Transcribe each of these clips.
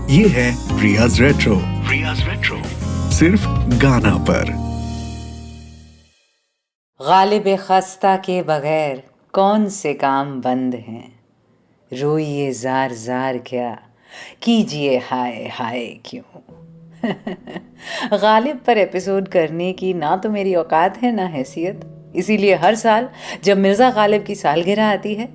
ये है रियाज रेट्रो। रियाज रेट्रो सिर्फ गाना पर। गालिब खस्ता के बगैर कौन से काम बंद हैं, रोइए जार जार क्या, कीजिए हाय हाय क्यों। गालिब पर एपिसोड करने की ना तो मेरी औकात है ना हैसियत, इसीलिए हर साल जब मिर्ज़ा गालिब की सालगिरह आती है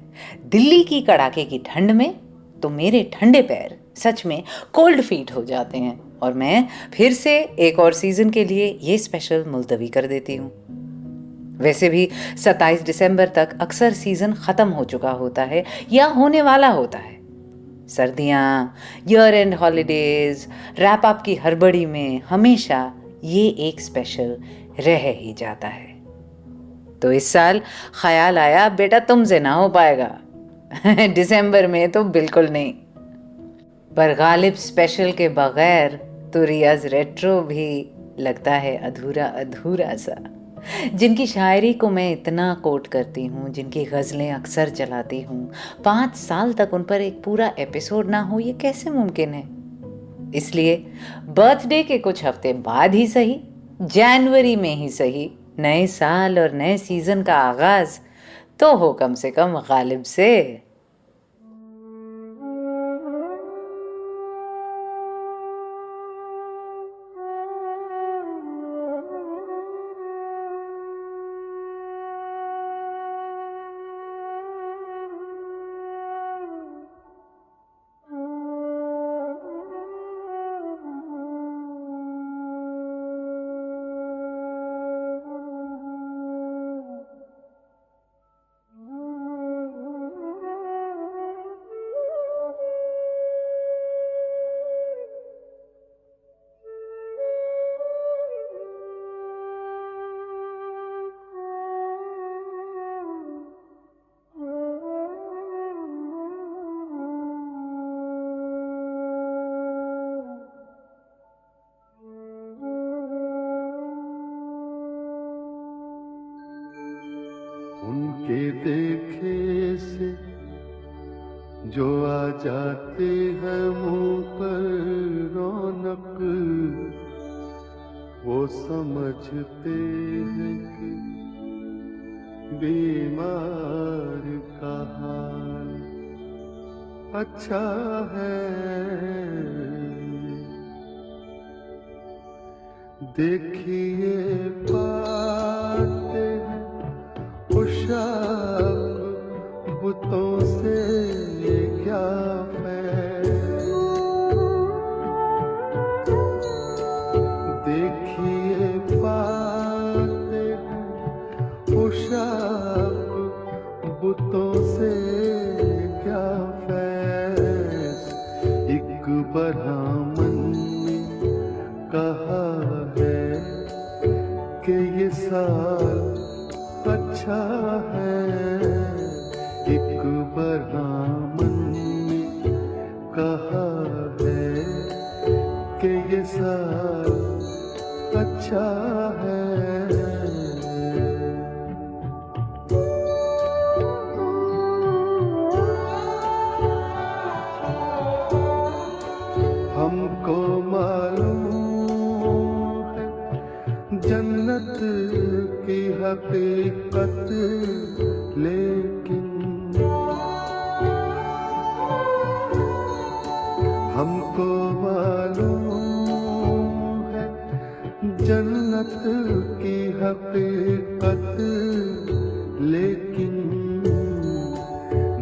दिल्ली की कड़ाके की ठंड में, तो मेरे ठंडे पैर सच में कोल्ड फीट हो जाते हैं और मैं फिर से एक और सीज़न के लिए ये स्पेशल मुलतवी कर देती हूँ। वैसे भी 27 दिसंबर तक अक्सर सीज़न ख़त्म हो चुका होता है या होने वाला होता है। सर्दियाँ, year and holidays, wrap up की हड़बड़ी में हमेशा ये एक स्पेशल रह ही जाता है। तो इस साल ख्याल आया बेटा तुमसे ना हो पाएगा। दिसंबर में तो बिल्कुल नहीं। पर गालिब स्पेशल के बगैर तो रियाज रेट्रो भी लगता है अधूरा अधूरा सा। जिनकी शायरी को मैं इतना कोट करती हूँ, जिनकी गज़लें अक्सर चलाती हूँ, 5 साल तक उन पर एक पूरा एपिसोड ना हो, ये कैसे मुमकिन है। इसलिए बर्थडे के कुछ हफ्ते बाद ही सही, जनवरी में ही सही, नए साल और नए सीज़न का आगाज़ तो हो कम से कम गालिब से। उनके देखे से जो आ जाते हैं मुंह पर रौनक, वो समझते हैं कि बीमार का हाल अच्छा है। देखिए पाते हैं खुशाक बुतों से क्या फैल। देखिए पाते हैं खुशाक बुतों से क्या फैल। एक ब्राह्मण ने कहा है कि ये साल अच्छा है। एक ब्राह्मण ने कहा है कि ये साल अच्छा है। हमको मालूम है जन्नत की हकीकत, लेकिन हमको मालूम है जन्नत की हकीकत, लेकिन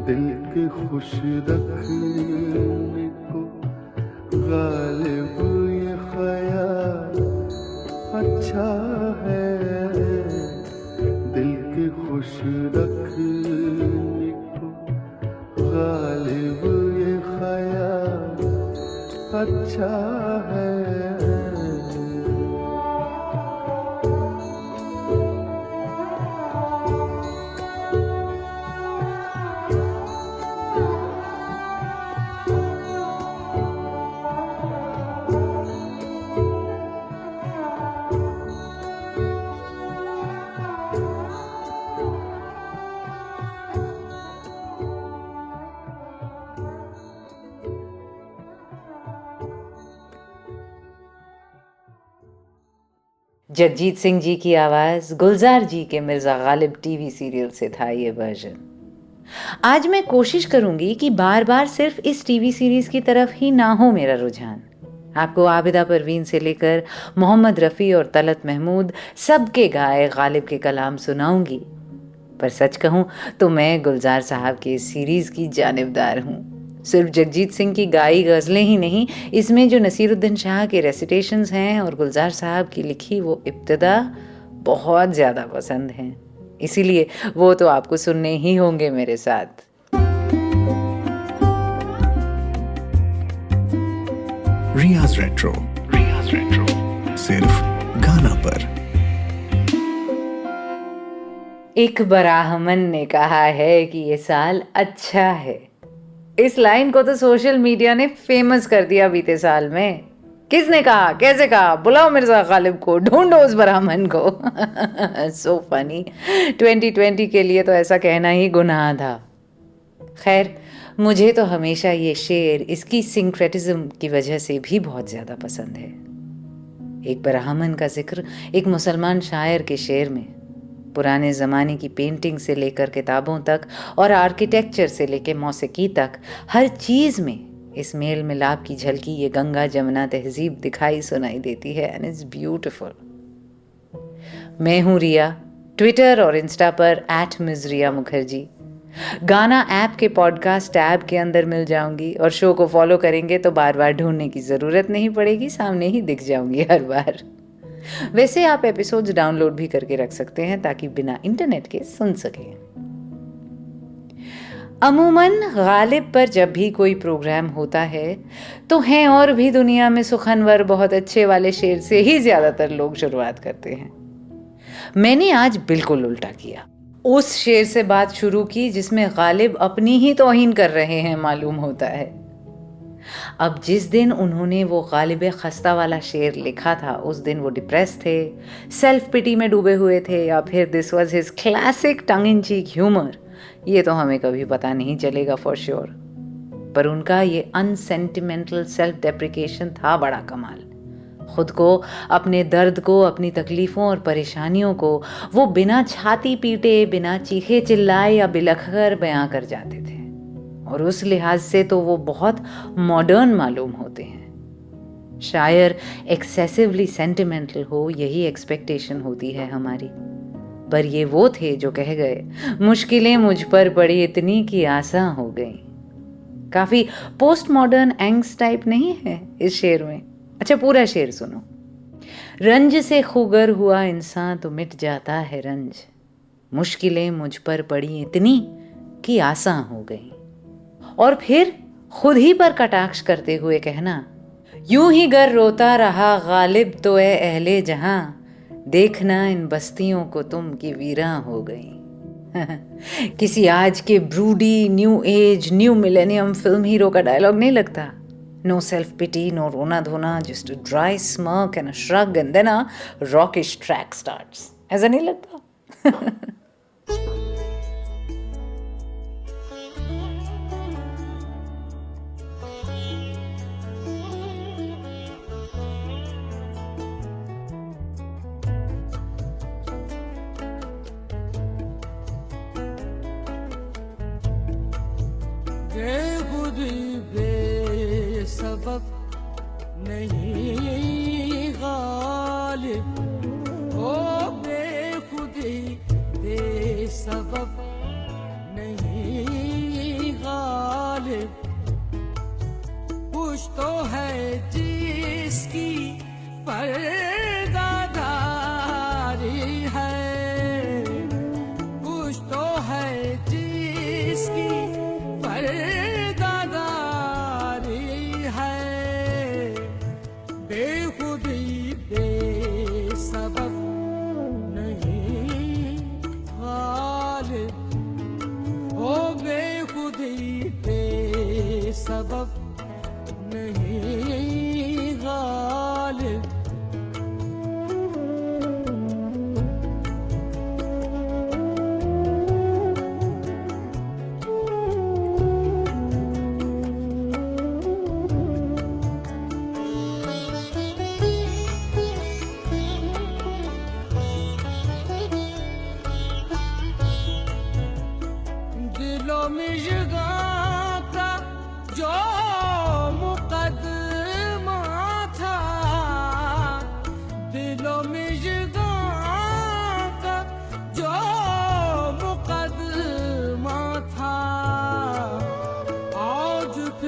दिल के खुश रखने को गालिब ये ख्याल अच्छा है। दिल के खुश रखने को गालिब ये ख्याल अच्छा है। जगजीत सिंह जी की आवाज गुलजार जी के मिर्जा गालिब टीवी सीरियल से था ये वर्जन। आज मैं कोशिश करूंगी कि बार बार सिर्फ इस टीवी सीरीज की तरफ ही ना हो मेरा रुझान। आपको आबिदा परवीन से लेकर मोहम्मद रफ़ी और तलत महमूद सबके गाए गालिब के कलाम सुनाऊंगी। पर सच कहूं तो मैं गुलजार साहब के इस सीरीज की जानिबदार हूं। सिर्फ जगजीत सिंह की गाई गज़लें ही नहीं, इसमें जो नसीरुद्दीन शाह के रेसिटेशंस हैं और गुलजार साहब की लिखी वो इब्तिदा बहुत ज़्यादा पसंद हैं। इसीलिए वो तो आपको सुनने ही होंगे मेरे साथ। रियाज रेट्रो सिर्फ गाना पर। एक ब्राह्मण ने कहा है कि ये साल अच्छा है। इस लाइन को तो सोशल मीडिया ने फेमस कर दिया बीते साल में। किसने कहा, कैसे कहा? बुलाओ मिर्जा गालिब को, ढूंढो उस ब्राह्मण को। So funny. 2020 के लिए तो ऐसा कहना ही गुनाह था। खैर, मुझे तो हमेशा ये शेर इसकी सिंक्रेटिज्म की वजह से भी बहुत ज़्यादा पसंद है। एक ब्राह्मण का जिक्र एक मुसलमान शायर के शेर में, पुराने ज़माने की पेंटिंग से लेकर किताबों तक और आर्किटेक्चर से लेकर मौसीकी तक हर चीज़ में इस मेल मिलाप की झलकी ये गंगा जमुना तहजीब दिखाई सुनाई देती है। And it's beautiful. मैं हूँ रिया, ट्विटर और इंस्टा पर @मिज़रिया मुखर्जी। गाना ऐप के पॉडकास्ट टैब के अंदर मिल जाऊंगी और शो को फॉलो करेंगे तो बार बार ढूंढने की ज़रूरत नहीं पड़ेगी, सामने ही दिख जाऊंगी हर बार। वैसे आप एपिसोड्स डाउनलोड भी करके रख सकते हैं ताकि बिना इंटरनेट के सुन सकें। अमूमन गालिब पर जब भी कोई प्रोग्राम होता है तो हैं और भी दुनिया में सुखनवर बहुत अच्छे वाले शेर से ही ज़्यादातर लोग शुरुआत करते हैं। मैंने आज बिल्कुल उल्टा किया। उस शेर से बात शुरू की जिसमें गालिब अपनी ही तौहीन कर रहे हैं मालूम होता है। अब जिस दिन उन्होंने वो गालिब खस्ता वाला शेर लिखा था उस दिन वो डिप्रेस थे, सेल्फ पिटी में डूबे हुए थे, या फिर this was his classic tongue in cheek humour, ये तो हमें कभी पता नहीं चलेगा फॉर श्योर। पर उनका ये अनसेंटिमेंटल सेल्फ डेप्रिकेशन था बड़ा कमाल। खुद को, अपने दर्द को, अपनी तकलीफ़ों और परेशानियों को वो बिना छाती पीटे, बिना चीखे चिल्लाए या बिलख कर बयां कर जाते थे। और उस लिहाज से तो वो बहुत मॉडर्न मालूम होते हैं। शायर एक्सेसिवली सेंटिमेंटल हो, यही एक्सपेक्टेशन होती है हमारी। पर ये वो थे जो कह गए, मुश्किलें मुझ पर पड़ी इतनी कि आसान हो गई। काफ़ी पोस्ट मॉडर्न एंग्स टाइप नहीं है इस शेर में। अच्छा, पूरा शेर सुनो। रंज से खुगर हुआ इंसान तो मिट जाता है रंज, मुश्किलें मुझ पर पड़ी इतनी कि आसान हो गई। और फिर खुद ही पर कटाक्ष करते हुए कहना, यूं ही गर रोता रहा गालिब तो ए अहले जहां, देखना इन बस्तियों को तुम की वीरां हो गई। किसी आज के broody new age new millennium film hero का डायलॉग नहीं लगता? नो सेल्फ पिटी, नो रोना धोना, just a dry smirk and a shrug and then a rockish track starts. ऐसा नहीं लगता? सबब नहीं गालिब, ओ बेखुदी बेसबब नहीं गालिब। कुछ तो है जिसकी पर्दादारी है, कुछ तो है जिसकी सबब नहीं गालिब।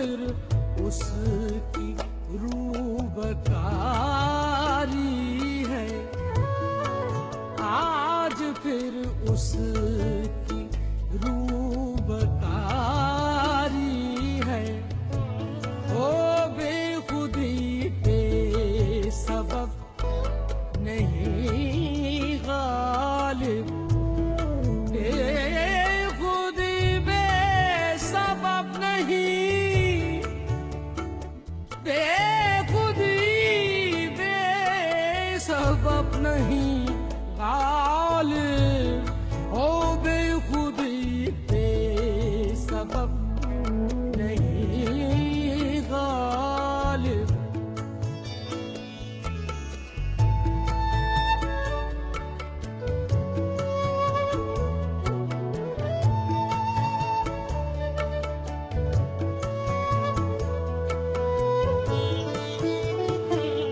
फिर उसकी रूबकारी है, आज फिर उसकी रूबकारी है। ओ बेखुदी बेसबब नहीं गालिब, बेखुदी बेसबब नहीं, बेखुदी बेसबब नहीं गालिब। ओ बेखुदी बेसबब नहीं गालिब।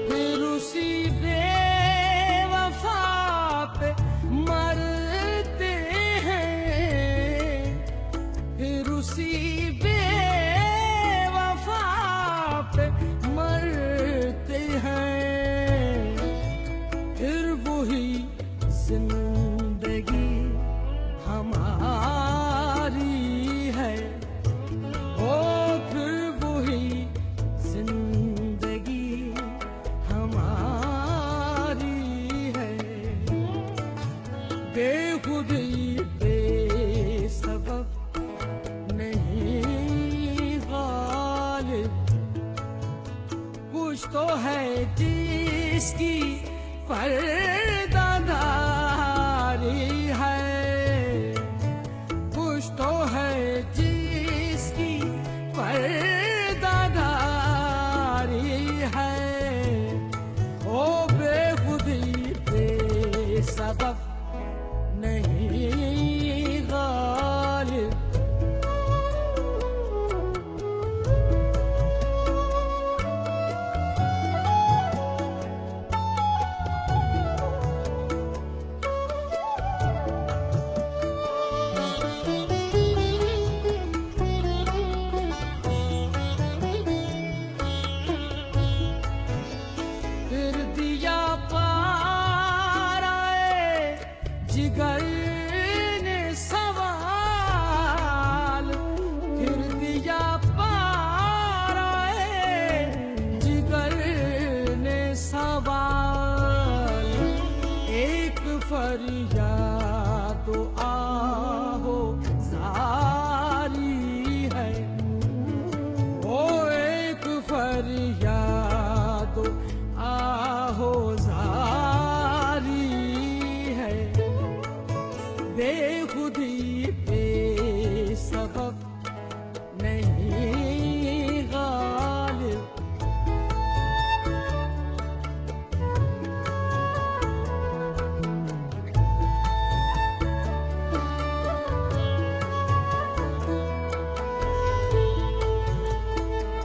फिर उसी बेवफा पे मरते हैं, फिर उसी बेवफा पे मरते हैं। फिर वही जिंदगी हमारी है, ओ फिर वही जिंदगी हमारी है। बेखुदी बेसबब नहीं गालिब, कुछ तो है जिसकी पर्दादारी है, कुछ तो है जिसकी पर्दादारी है। ओ बेखुदी बेसबब नहीं गालिब। फिर दिया पाराए जिगर ने सवाल, फिर दिया पाराए जिगर ने सवाल। एक फरियाद तो आहो जारी है, ओ एक फरियाद तो आहो जारी है। बेखुदी बेसबब नहीं गालिब।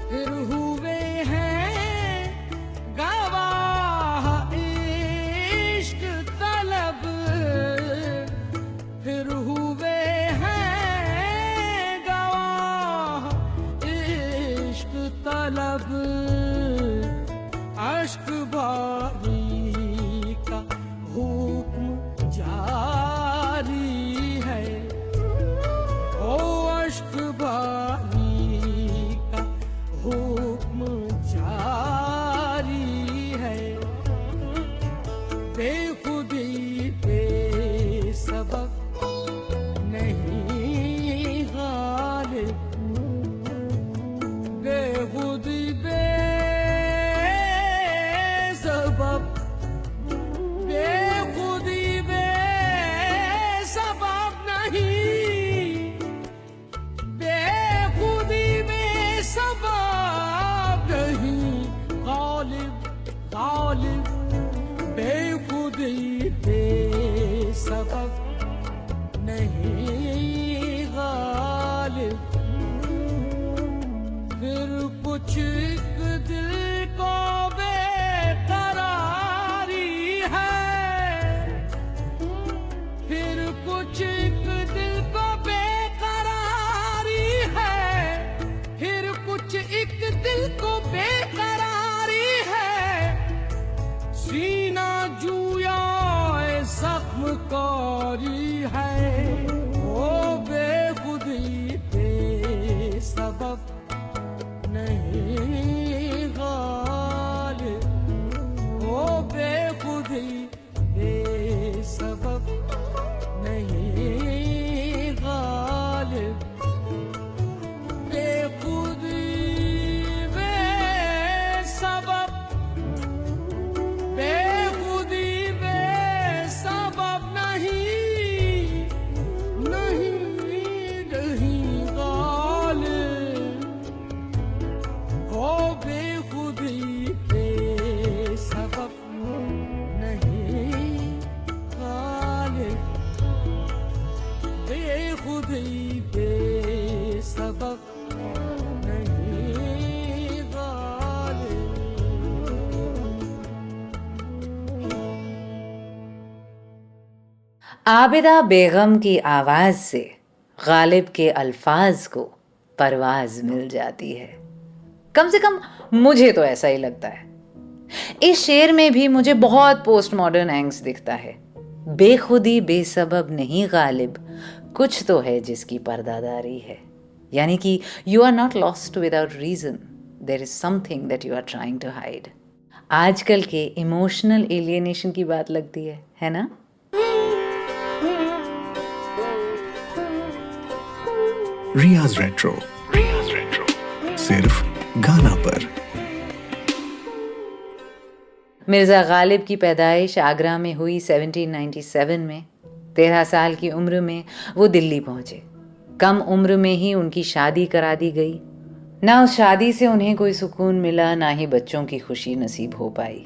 फिर हुए हैं गवाह इश्क तलब, फिर हुए हैं गवाह इश्क तलब। अश्क बारी का हुक्म जारी है, ओ अश्क बारी का हुक्म जारी है। बेखुदी बेसबब नहीं गालिब, बेखुदी बेसबब, बेखुदी बेसबब नहीं, बेखुदी बेसबब नहीं गालिब, गालिब। बेखुदी बेसबब नहीं गालिब। फिर कुछ एक दिल को बेकरारी है, फिर कुछ एक दिल को बेकरारी है, फिर कुछ एक दिल को बेकरारी है, सीना जूया जख्म कारी है। ओ बेखुदी बेसबब नहीं गालिब, ओ बेखुदी बेसबब नहीं गालिब, बेखुदी बेसबब, बेखुदी बेसबब नहीं, नहीं, नहीं गालिब, ओ बेखुदी बेसबब नहीं गालिब, बेखुदी बेसबब नहीं गालिब। आबिदा बेगम की आवाज से गालिब के अल्फाज को परवाज मिल जाती है। कम से कम मुझे तो ऐसा ही लगता है। इस शेर में भी मुझे बहुत पोस्ट मॉडर्न एंग्स दिखता है। बेखुदी बेसबब नहीं गालिब, कुछ तो है जिसकी पर्दादारी है। यानी कि you are not lost without reason, there is something that you are trying to hide. आजकल के इमोशनल एलियनेशन की बात लगती है ना? रियाज रेट्रो, सिर्फ गाना पर। मिर्ज़ा गालिब की पैदाइश आगरा में हुई 1797 में। 13 साल की उम्र में वो दिल्ली पहुंचे। कम उम्र में ही उनकी शादी करा दी गई। ना उस शादी से उन्हें कोई सुकून मिला, ना ही बच्चों की खुशी नसीब हो पाई।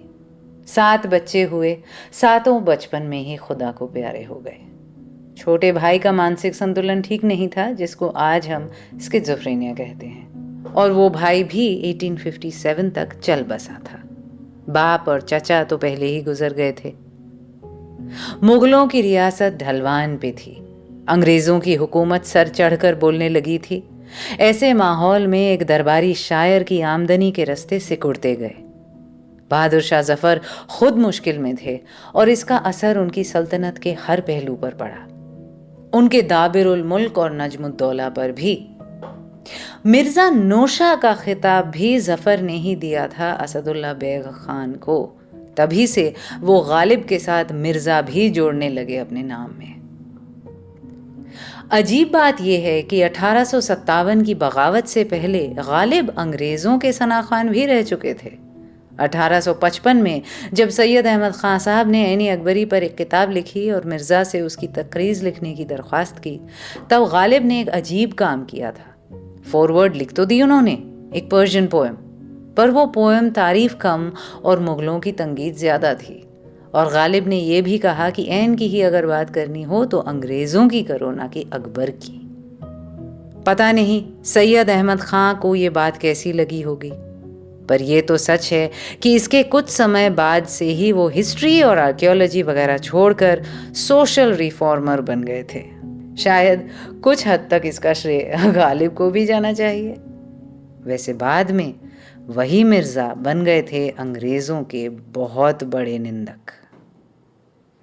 7 बच्चे हुए, सातों बचपन में ही खुदा को प्यारे हो गए। छोटे भाई का मानसिक संतुलन ठीक नहीं था, जिसको आज हम स्किज़ोफ्रेनिया कहते हैं, और वो भाई भी 1857 तक चल बसा था। बाप और चचा तो पहले ही गुजर गए थे। मुगलों की रियासत ढलवान पे थी। अंग्रेजों की हुकूमत सर चढ़कर बोलने लगी थी। ऐसे माहौल में एक दरबारी शायर की आमदनी के रास्ते सिकुड़ते गए। बहादुर शाह जफर खुद मुश्किल में थे और इसका असर उनकी सल्तनत के हर पहलू पर पड़ा। उनके दाबिरुल मुल्क और नजमुद्दौला पर भी। मिर्जा नौशा का खिताब भी जफर ने ही दिया था असदुल्ला बेग खान को। तभी से वो गालिब के साथ मिर्जा भी जोड़ने लगे अपने नाम में। अजीब बात यह है कि 1857 की बगावत से पहले गालिब अंग्रेजों के सना खान भी रह चुके थे। 1855 में जब सैयद अहमद खान साहब ने ऐनी अकबरी पर एक किताब लिखी और मिर्ज़ा से उसकी तकरीज़ लिखने की दरख्वास्त की, तब गालिब ने एक अजीब काम किया था। फॉरवर्ड लिख तो दी उन्होंने, एक पर्शियन पोएम, पर वो पोएम तारीफ कम और मुगलों की तंकीद ज़्यादा थी। और गालिब ने यह भी कहा कि ऐन की ही अगर बात करनी हो तो अंग्रेज़ों की करो, ना कि अकबर की। पता नहीं सैयद अहमद खां को ये बात कैसी लगी होगी, पर यह तो सच है कि इसके कुछ समय बाद से ही वो हिस्ट्री और आर्कियोलॉजी वगैरह छोड़कर सोशल रिफॉर्मर बन गए थे। शायद कुछ हद तक इसका श्रेय गालिब को भी जाना चाहिए। वैसे बाद में वही मिर्ज़ा बन गए थे अंग्रेज़ों के बहुत बड़े निंदक।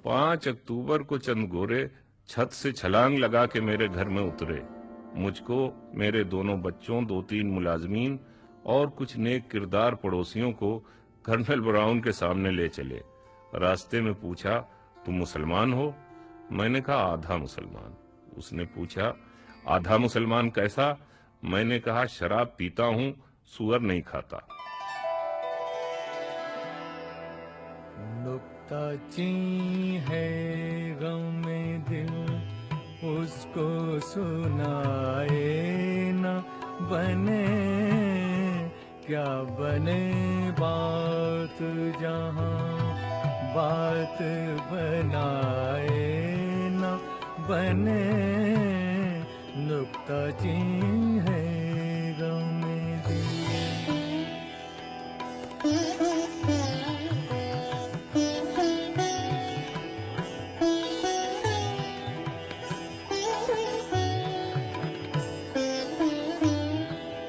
5 अक्टूबर को चंद गोरे छत से छलांग लगा के मेरे घर में उतरे। मुझको, मेरे दोनों बच्चों, 2-3 मुलाजमीन और कुछ नेक किरदार पड़ोसियों को कर्नल ब्राउन के सामने ले चले। रास्ते में पूछा, तुम मुसलमान हो? मैंने कहा, आधा मुसलमान। उसने पूछा, आधा मुसलमान कैसा? मैंने कहा, शराब पीता हूँ, सुअर नहीं खाता। नुक्ताची है गम में दिल, उसको सुनाए न बने, क्या बने बात जहां बात बनाए न बने, नुक्ताची है गम में दिल।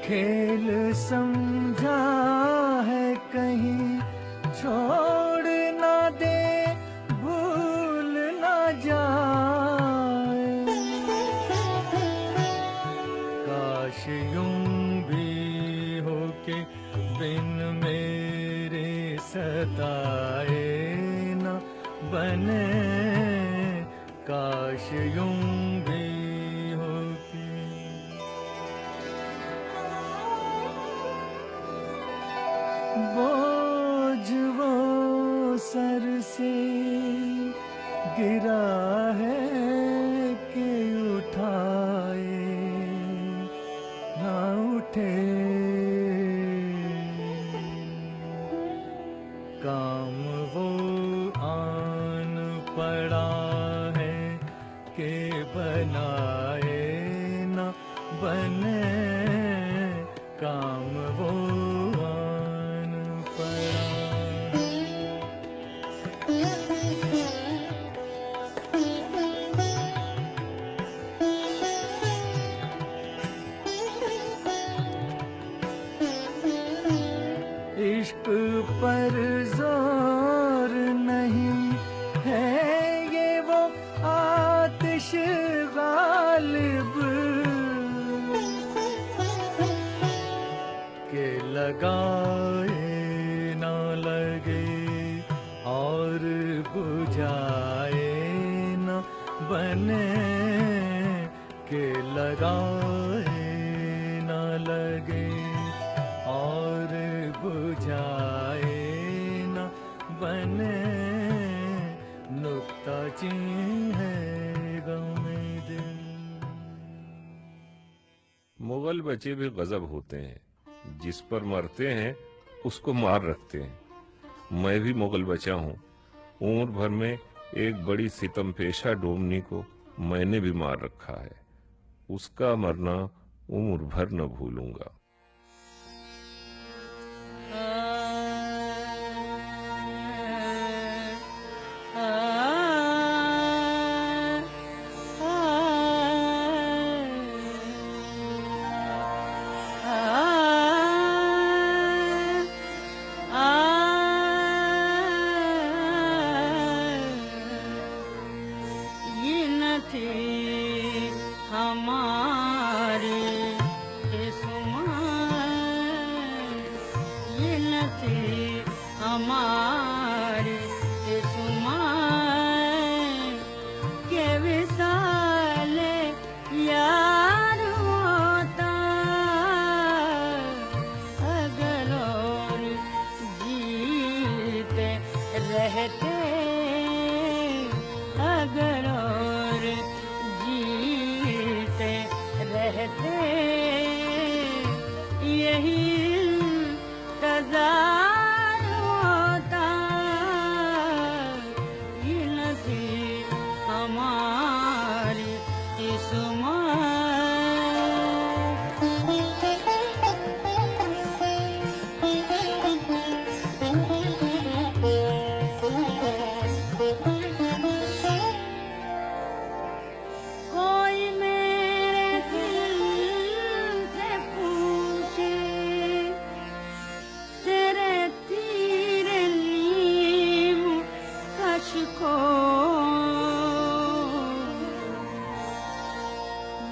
खेल सम समझा है कहीं छोड़ ना दे, भूल ना जाए। काश यूं भी हो के बिन मेरे सताए ना बने, काश यूं भी हो के। बोझ वो सर से गिरा है कि उठाए ना उठे, काम वो आन पड़ा है कि बनाए ना बने, काम वो आन पड़ा। इश्क पर जोर नहीं है ये वो आतिश गालिब के लगाए ना लगे और बुझाए ना बने, के लगाए ना लगे और बुझाए न बने, नुक्ता चीन है गम में दिल। मुगल बच्चे भी गजब होते हैं, जिस पर मरते हैं उसको मार रखते हैं। मैं भी मुगल बचा हूँ। उम्र भर में एक बड़ी सितम पेशा डोमनी को मैंने भी मार रखा है। उसका मरना उम्र भर न भूलूंगा। ये न थी हमारी किस्मत, ये न थी हमारी किस्मत के विशाल यार होता, अगर और जीते रहते, अगर और जीते रहते, यही इंतजार होता, ये न थी हमारी कोई मेरे दिल से पूछे, तेरे तीर नीम कश को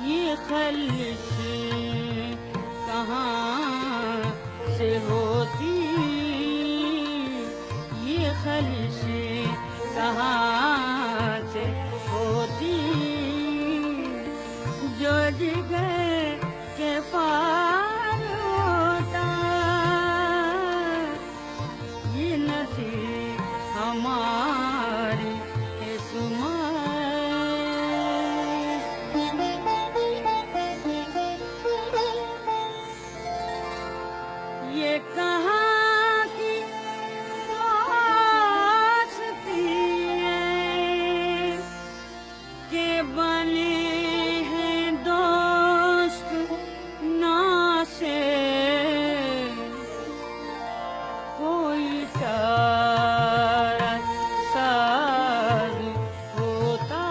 ये खलिश कहाँ से होती, ये खलिश कहाँ से होती, जो जिगर के पार होता, ये न थी हमारी किस्मत। ये कहाँ की दोस्ती है के बने हैं दोस्त ना से, कोई सारा साज होता,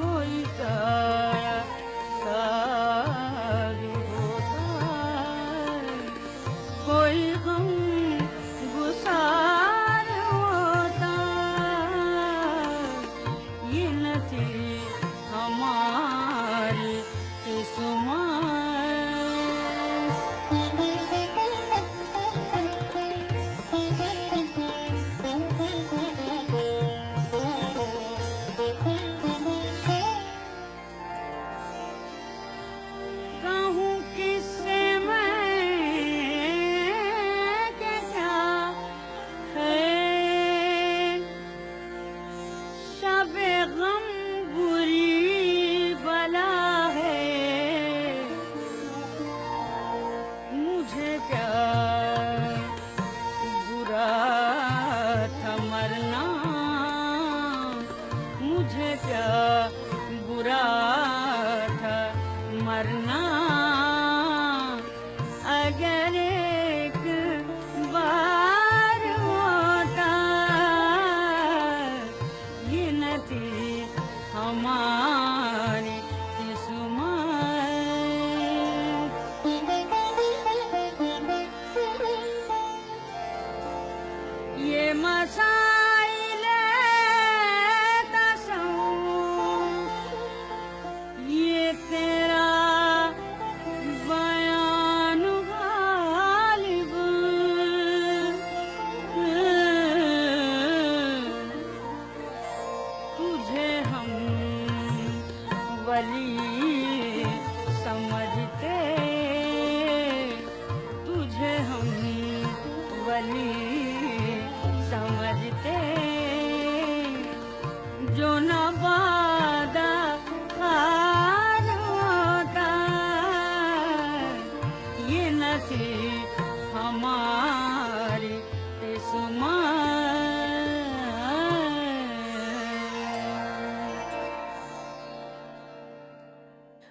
कोई सारा साज होता, अगर एक बार होता ये न थी हमारी किस्मत। ये मसाइल तसव्वुर ये तेरा बयान गालिब तुझे हम वली समझते तुझे हम वली समझते जो न वादा खान होता ये न थी हमारी किस्मत।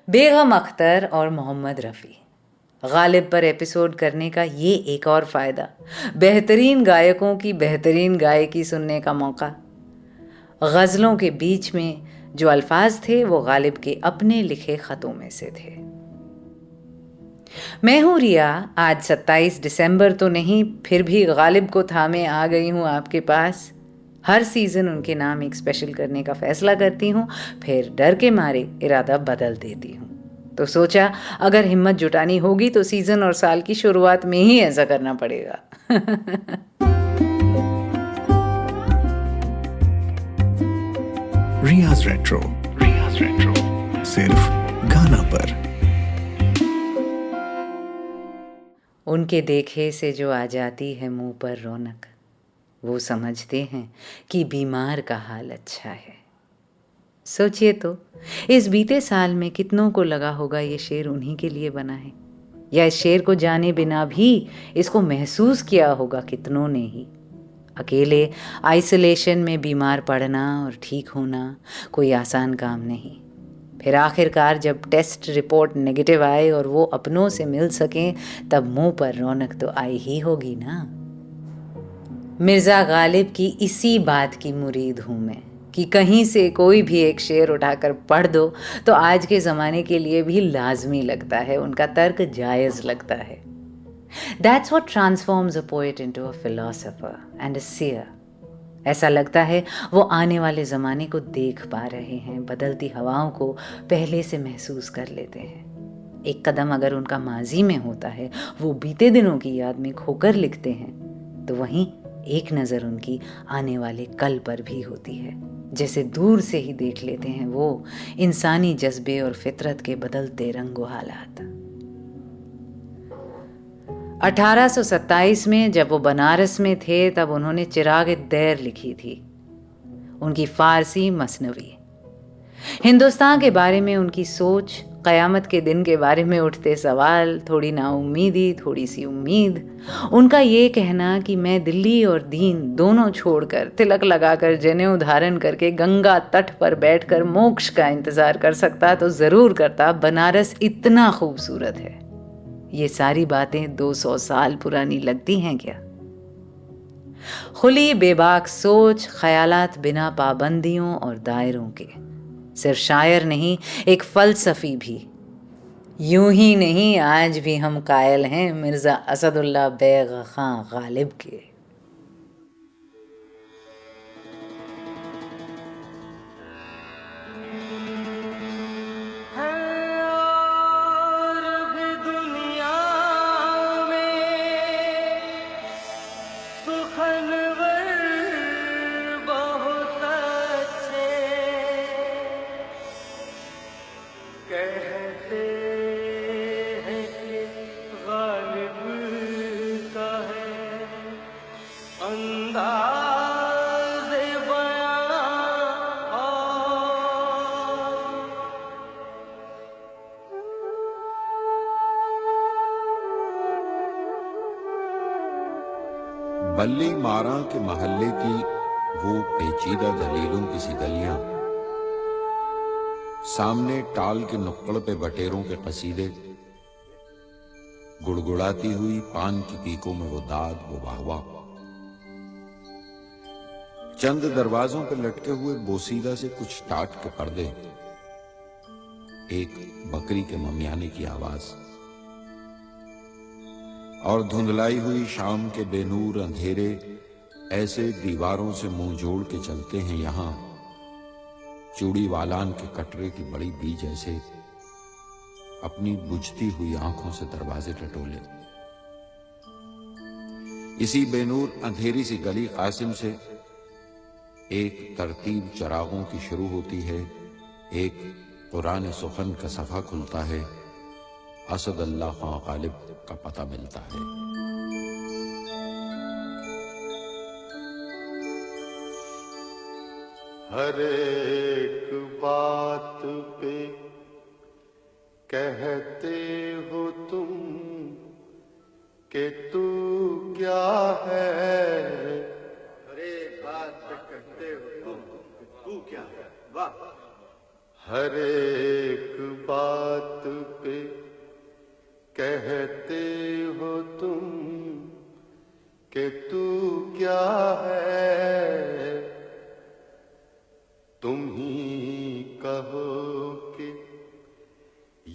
बेगम अख्तर और मोहम्मद रफ़ी गालिब पर एपिसोड करने का ये एक और फ़ायदा, बेहतरीन गायकों की बेहतरीन गायकी सुनने का मौका। गज़लों के बीच में जो अल्फाज थे वो गालिब के अपने लिखे ख़तों में से थे। मैं हूँ रिया, आज 27 दिसंबर तो नहीं, फिर भी गालिब को थामे आ गई हूँ आपके पास। हर सीज़न उनके नाम एक स्पेशल करने का फ़ैसला करती हूँ, फिर डर के मारे इरादा बदल देती हूँ। तो सोचा अगर हिम्मत जुटानी होगी तो सीज़न और साल की शुरुआत में ही ऐसा करना पड़ेगा। रियाज रेट्रो सिर्फ गाना पर। उनके देखे से जो आ जाती है मुंह पर रौनक, वो समझते हैं कि बीमार का हाल अच्छा है। सोचिए तो, इस बीते साल में कितनों को लगा होगा ये शेर उन्हीं के लिए बना है, या इस शेर को जाने बिना भी इसको महसूस किया होगा कितनों ने ही। अकेले आइसोलेशन में बीमार पड़ना और ठीक होना कोई आसान काम नहीं। फिर आखिरकार जब टेस्ट रिपोर्ट नेगेटिव आए और वो अपनों से मिल सकें, तब मुंह पर रौनक तो आई ही होगी ना। मिर्ज़ा गालिब की इसी बात की मुरीद हूँ मैं कि कहीं से कोई भी एक शेर उठाकर पढ़ दो तो आज के ज़माने के लिए भी लाजमी लगता है, उनका तर्क जायज़ लगता है। That's what transforms a poet into a philosopher and a seer. ऐसा लगता है वो आने वाले ज़माने को देख पा रहे हैं, बदलती हवाओं को पहले से महसूस कर लेते हैं। एक कदम अगर उनका माजी में होता है, वो बीते दिनों की याद में खोकर लिखते हैं, तो वहीं एक नज़र उनकी आने वाले कल पर भी होती है। जैसे दूर से ही देख लेते हैं वो इंसानी जज्बे और फितरत के बदलते रंगो हालात। 1827 में जब वो बनारस में थे, तब उन्होंने चिराग दैर लिखी थी, उनकी फारसी मसनवी। हिंदुस्तान के बारे में उनकी सोच, क़यामत के दिन के बारे में उठते सवाल, थोड़ी नाउम्मीदी, थोड़ी सी उम्मीद। उनका ये कहना कि मैं दिल्ली और दीन दोनों छोड़कर, तिलक लगाकर, जनेऊ धारण करके गंगा तट पर बैठकर मोक्ष का इंतज़ार कर सकता तो ज़रूर करता, बनारस इतना खूबसूरत है। ये सारी बातें 200 साल पुरानी लगती हैं क्या? खुली बेबाक सोच, ख्यालात बिना पाबंदियों और दायरों के। सिर्फ शायर नहीं, एक फ़लसफ़ी भी। यूं ही नहीं, आज भी हम कायल हैं मिर्ज़ा असदुल्ला बेग खां गालिब के। बल्ली मारा के महल्ले की वो पेचीदा दलीलों की सी गलियां, सामने टाल के नुक्कड़ पे बटेरों के कसीदे, गुड़गुड़ाती हुई पान की पीकों में वो दाद, वो वाहवा। चंद दरवाजों पर लटके हुए बोसीदा से कुछ टाट के पर्दे, एक बकरी के ममियाने की आवाज, और धुंधलाई हुई शाम के बेनूर अंधेरे ऐसे दीवारों से मुंह जोड़ के चलते हैं यहां, चूड़ी वालान के कटरे की बड़ी बीज ऐसे अपनी बुझती हुई आंखों से दरवाजे टटोले। इसी बेनूर अंधेरी सी गली कासिम से एक तरतीब चरागों की शुरू होती है, एक पुराने सुखन का सफा खुलता है, असद अल्लाह खां गालिब का पता मिलता है। हर एक बात पे कहते हो तुम कि तू क्या है, हर एक बात पे कहते हो तुम तू क्या है, वाह। हर एक बात पे कहते हो तुम कि तू क्या है, तुम ही कहो कि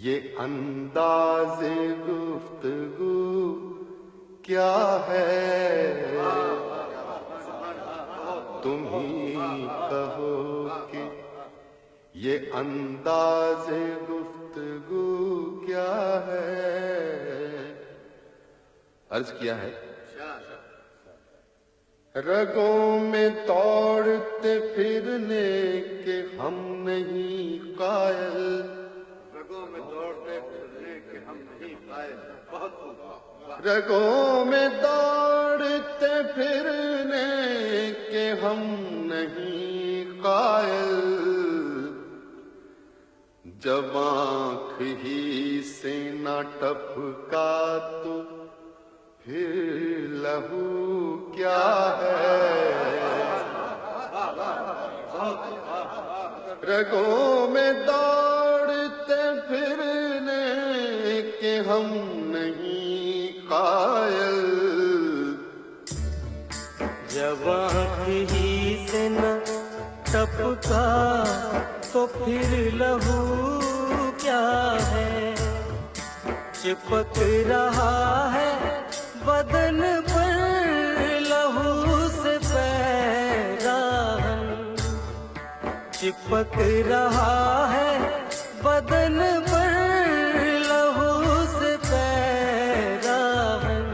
ये अंदाज़े गुफ्तगू क्या है, तुम ही कहो कि ये अंदाज़े गुफ्तगू क्या है। अर्ज किया है, रगों में दौड़ते फिरने के हम नहीं कायल, रगों में दौड़ते फिरने के हम नहीं कायल, बहुत रगों में दौड़ते फिरने के हम नहीं कायल, जब आँख ही से न टपका तो फिर लहू क्या है, रगों में दौड़ते फिरने के हम नहीं कायल, जब आँख ही से न टपका तो फिर लहू क्या है, चिपक रहा है बदन पर लहू से पैराहन, चिपक रहा है बदन पर लहू से पैराहन,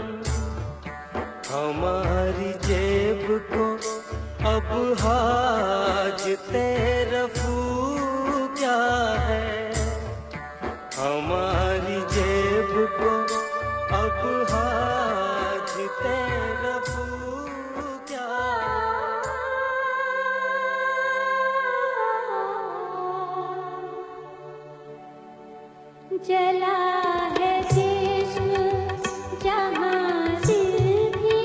हमारी जेब को अब हाजते रफू क्या है, हमारी जेब को अब हाजते रफू क्या है। जला है जिस्म जहाँ दिल भी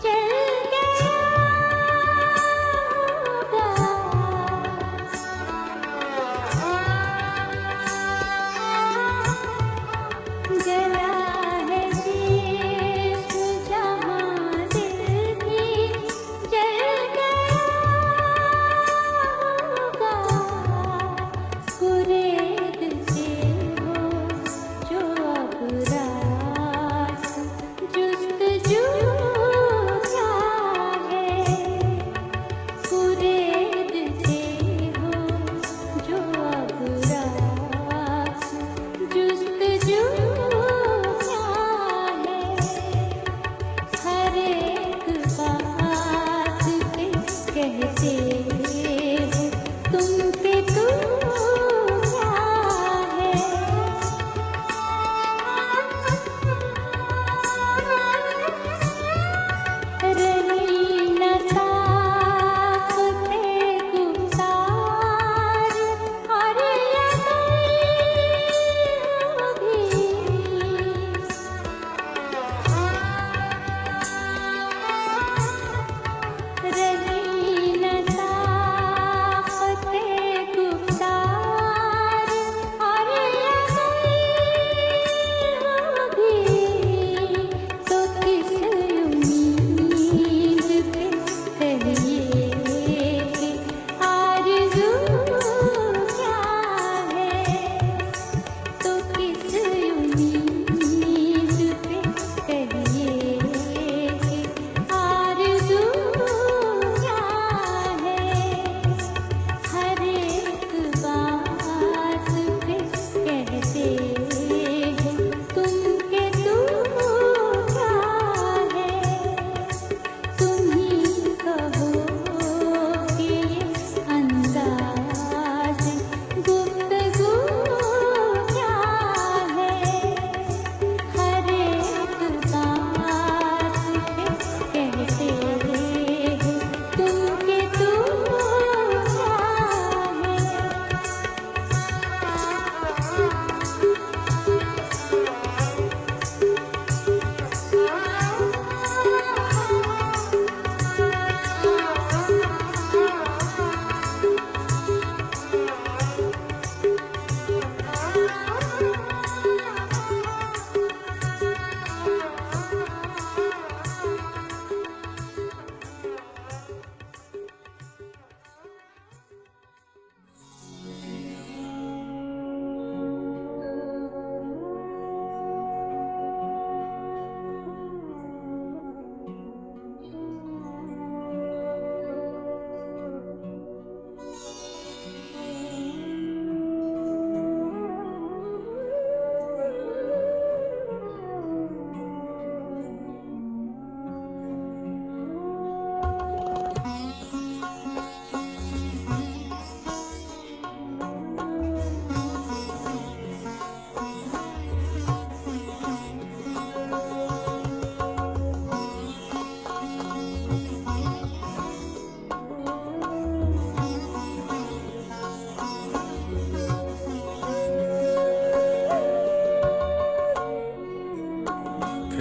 जल गया,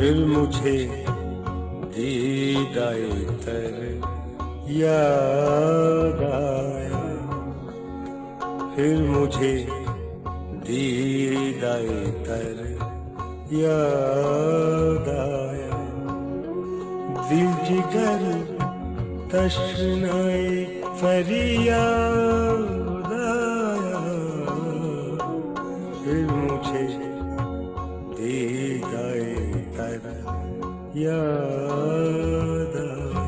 फिर मुझे दीदाए तर याद आया, फिर मुझे दीदाए तर याद आया, दिल जिगर तश्नाए फरियाद आया, फिर मुझे दीदाए तर याद आया।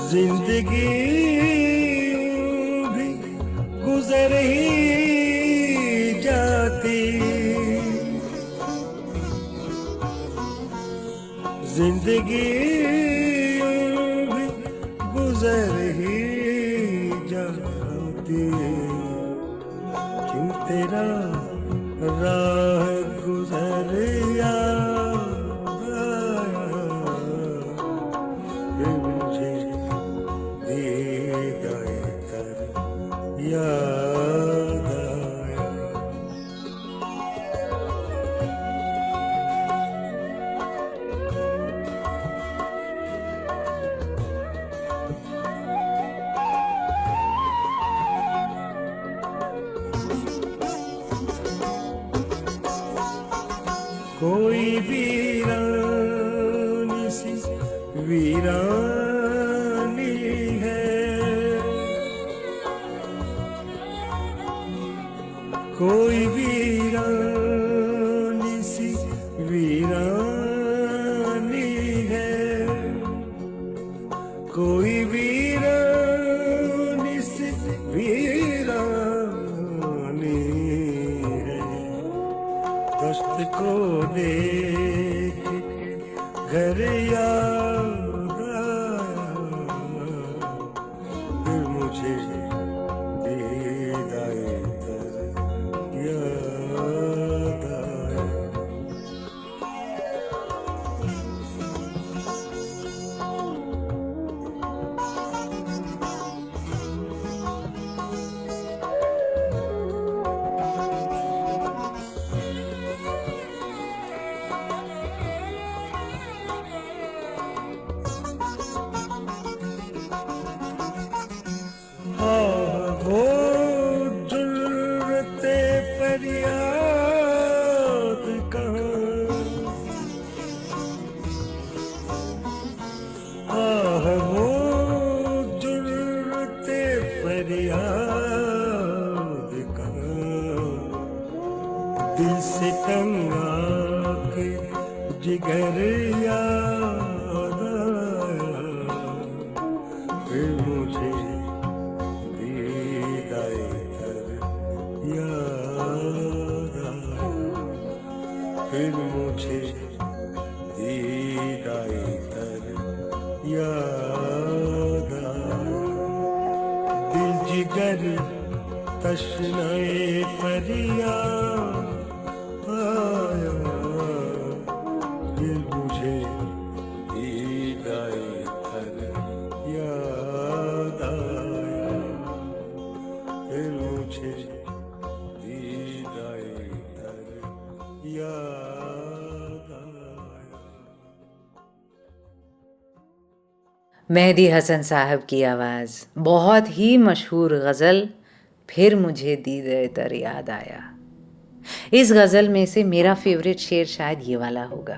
जिंदगी भी गुजर ही जाती, जिंदगी भी गुजर ही जाती, क्यों तेरा राह गुजर याद आया, फिर मुझे दीदाए तर याद आया। कोई वीरानी सी वीरानी है, कोई वीरानी सी वीरानी है, कोई वीरानी सी वीरानी है, दोस्त को देख घर याद आया, फिर मुझे दीदाए तर याद आया। वो जुर्रते फरियाद कहाँ, वो जुर्रते फरियाद कहाँ, दिल से टंगा के जिगर याद आया, फिर मुझे दीदाए तर याद आया, फिर मुझे दीदाए तर याद आया, दिल जिगर तश्नाए फरियाद आया, फिर मुझे दीदाए तर याद आया, फिर मुझे दीदाए तर याद आया। मेहदी हसन साहब की आवाज़, बहुत ही मशहूर गज़ल फिर मुझे दीदाए तर याद आया। इस गज़ल में से मेरा फेवरेट शेर शायद ये वाला होगा,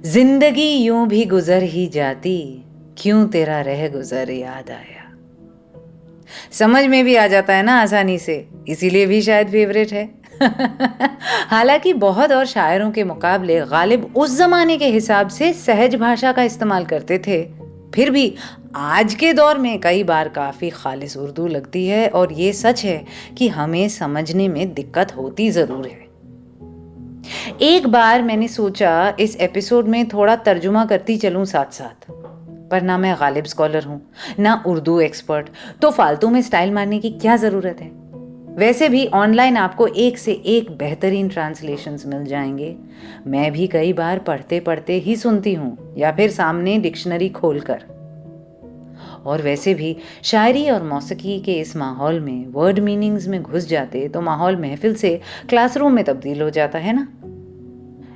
जिंदगी यूं भी गुजर ही जाती, क्यों तेरा रह गुजर याद आया। समझ में भी आ जाता है ना आसानी से, इसीलिए भी शायद फेवरेट है। हालांकि बहुत और शायरों के मुकाबले गालिब उस जमाने के हिसाब से सहज भाषा का इस्तेमाल करते थे, फिर भी आज के दौर में कई बार काफ़ी खालिस उर्दू लगती है, और ये सच है कि हमें समझने में दिक्कत होती ज़रूर है। एक बार मैंने सोचा इस एपिसोड में थोड़ा तर्जुमा करती चलूं साथ साथ, पर ना मैं गालिब स्कॉलर हूँ, ना उर्दू एक्सपर्ट, तो फालतू में स्टाइल मारने की क्या ज़रूरत है। वैसे भी ऑनलाइन आपको एक से एक बेहतरीन ट्रांसलेशंस मिल जाएंगे। मैं भी कई बार पढ़ते पढ़ते ही सुनती हूँ या फिर सामने डिक्शनरी खोलकर। और वैसे भी शायरी और मौसीकी के इस माहौल में वर्ड मीनिंग्स में घुस जाते तो माहौल महफिल से क्लासरूम में तब्दील हो जाता है ना।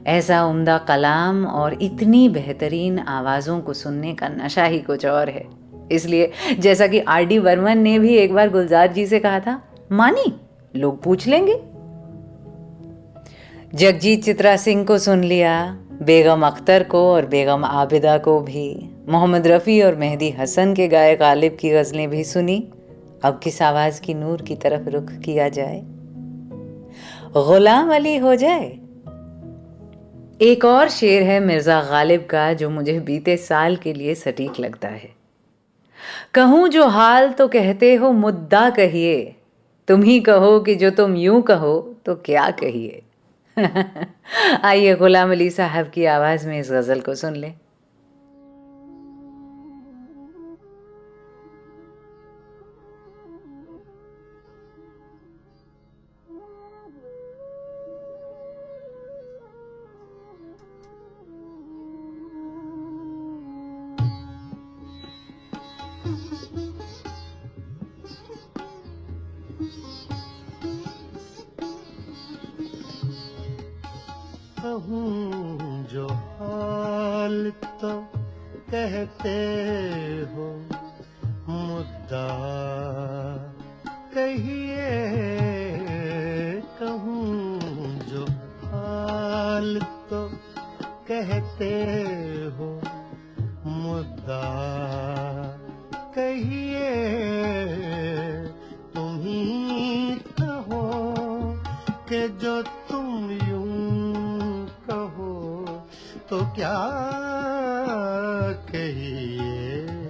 ऐसा उम्दा कलाम और इतनी बेहतरीन आवाज़ों को सुनने का नशा ही कुछ और है। इसलिए जैसा कि R.D. बर्मन ने भी एक बार गुलजार जी से कहा था, मानी लोग पूछ लेंगे। जगजीत चित्रा सिंह को सुन लिया, बेगम अख्तर को और बेगम आबिदा को भी, मोहम्मद रफ़ी और मेहदी हसन के गाए गालिब की गज़लें भी सुनी। अब किस आवाज़ की नूर की तरफ रुख किया जाए, गुलाम अली हो जाए। एक और शेर है मिर्ज़ा गालिब का जो मुझे बीते साल के लिए सटीक लगता है। कहूँ जो हाल तो कहते हो मुद्दा कहिए, तुम ही कहो कि जो तुम यूं कहो तो क्या कहिए। आइए गुलाम अली साहब की आवाज में इस गजल को सुन लें। कहूँ जो हाल तो कहते हो मुद्दा कहिए, कहूँ जो हाल तो कहते हो मुद्दा कहिए, तुम ही कहो कि जो तुम यूं कहो तो क्या कहिए।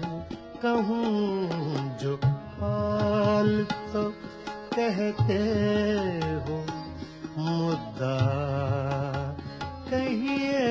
कहूँ जो हाल तो कहते हो मुद्दा कहिए।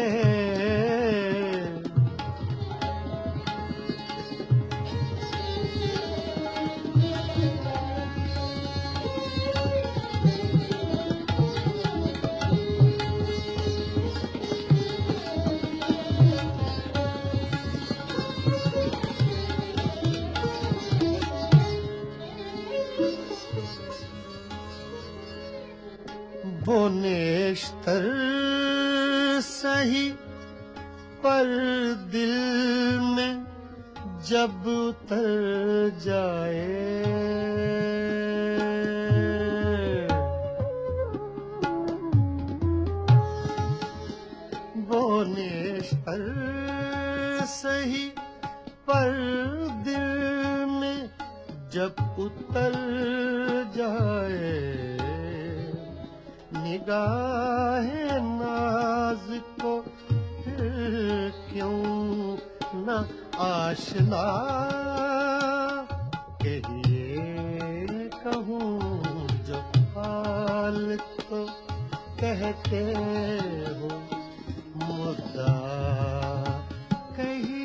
वो नेश्तर सही पर दिल में जब उतर जाए, वो नेश्तर सही पर दिल में जब उतर जाए, निगाहे नाज को फिर क्यों न आशना कहिए। कहूँ जो हाल तो कहते हो मुद्दा कहिए।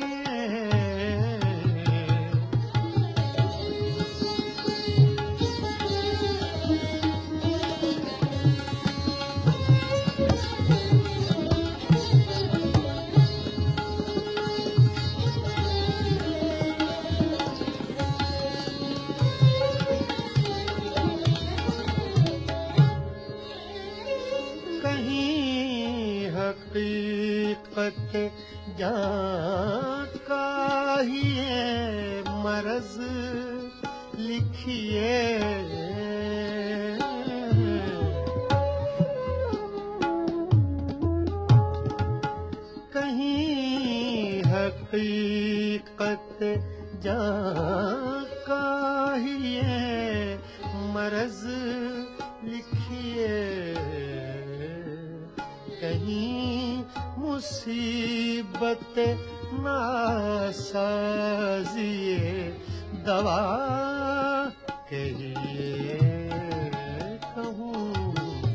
हकीकत जान का ही ये मरज लिखिए। कहीं हकीकत जान का ही ये मरज लिखिए। कहीं मुसीबत नासाजिए दवा कहिए। कहूँ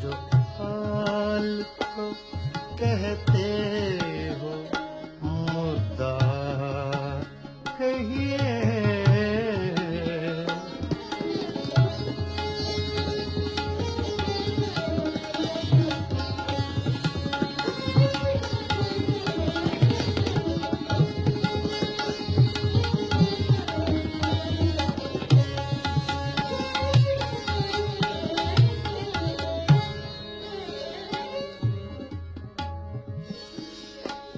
जो हाल को कहते हो मुद्दा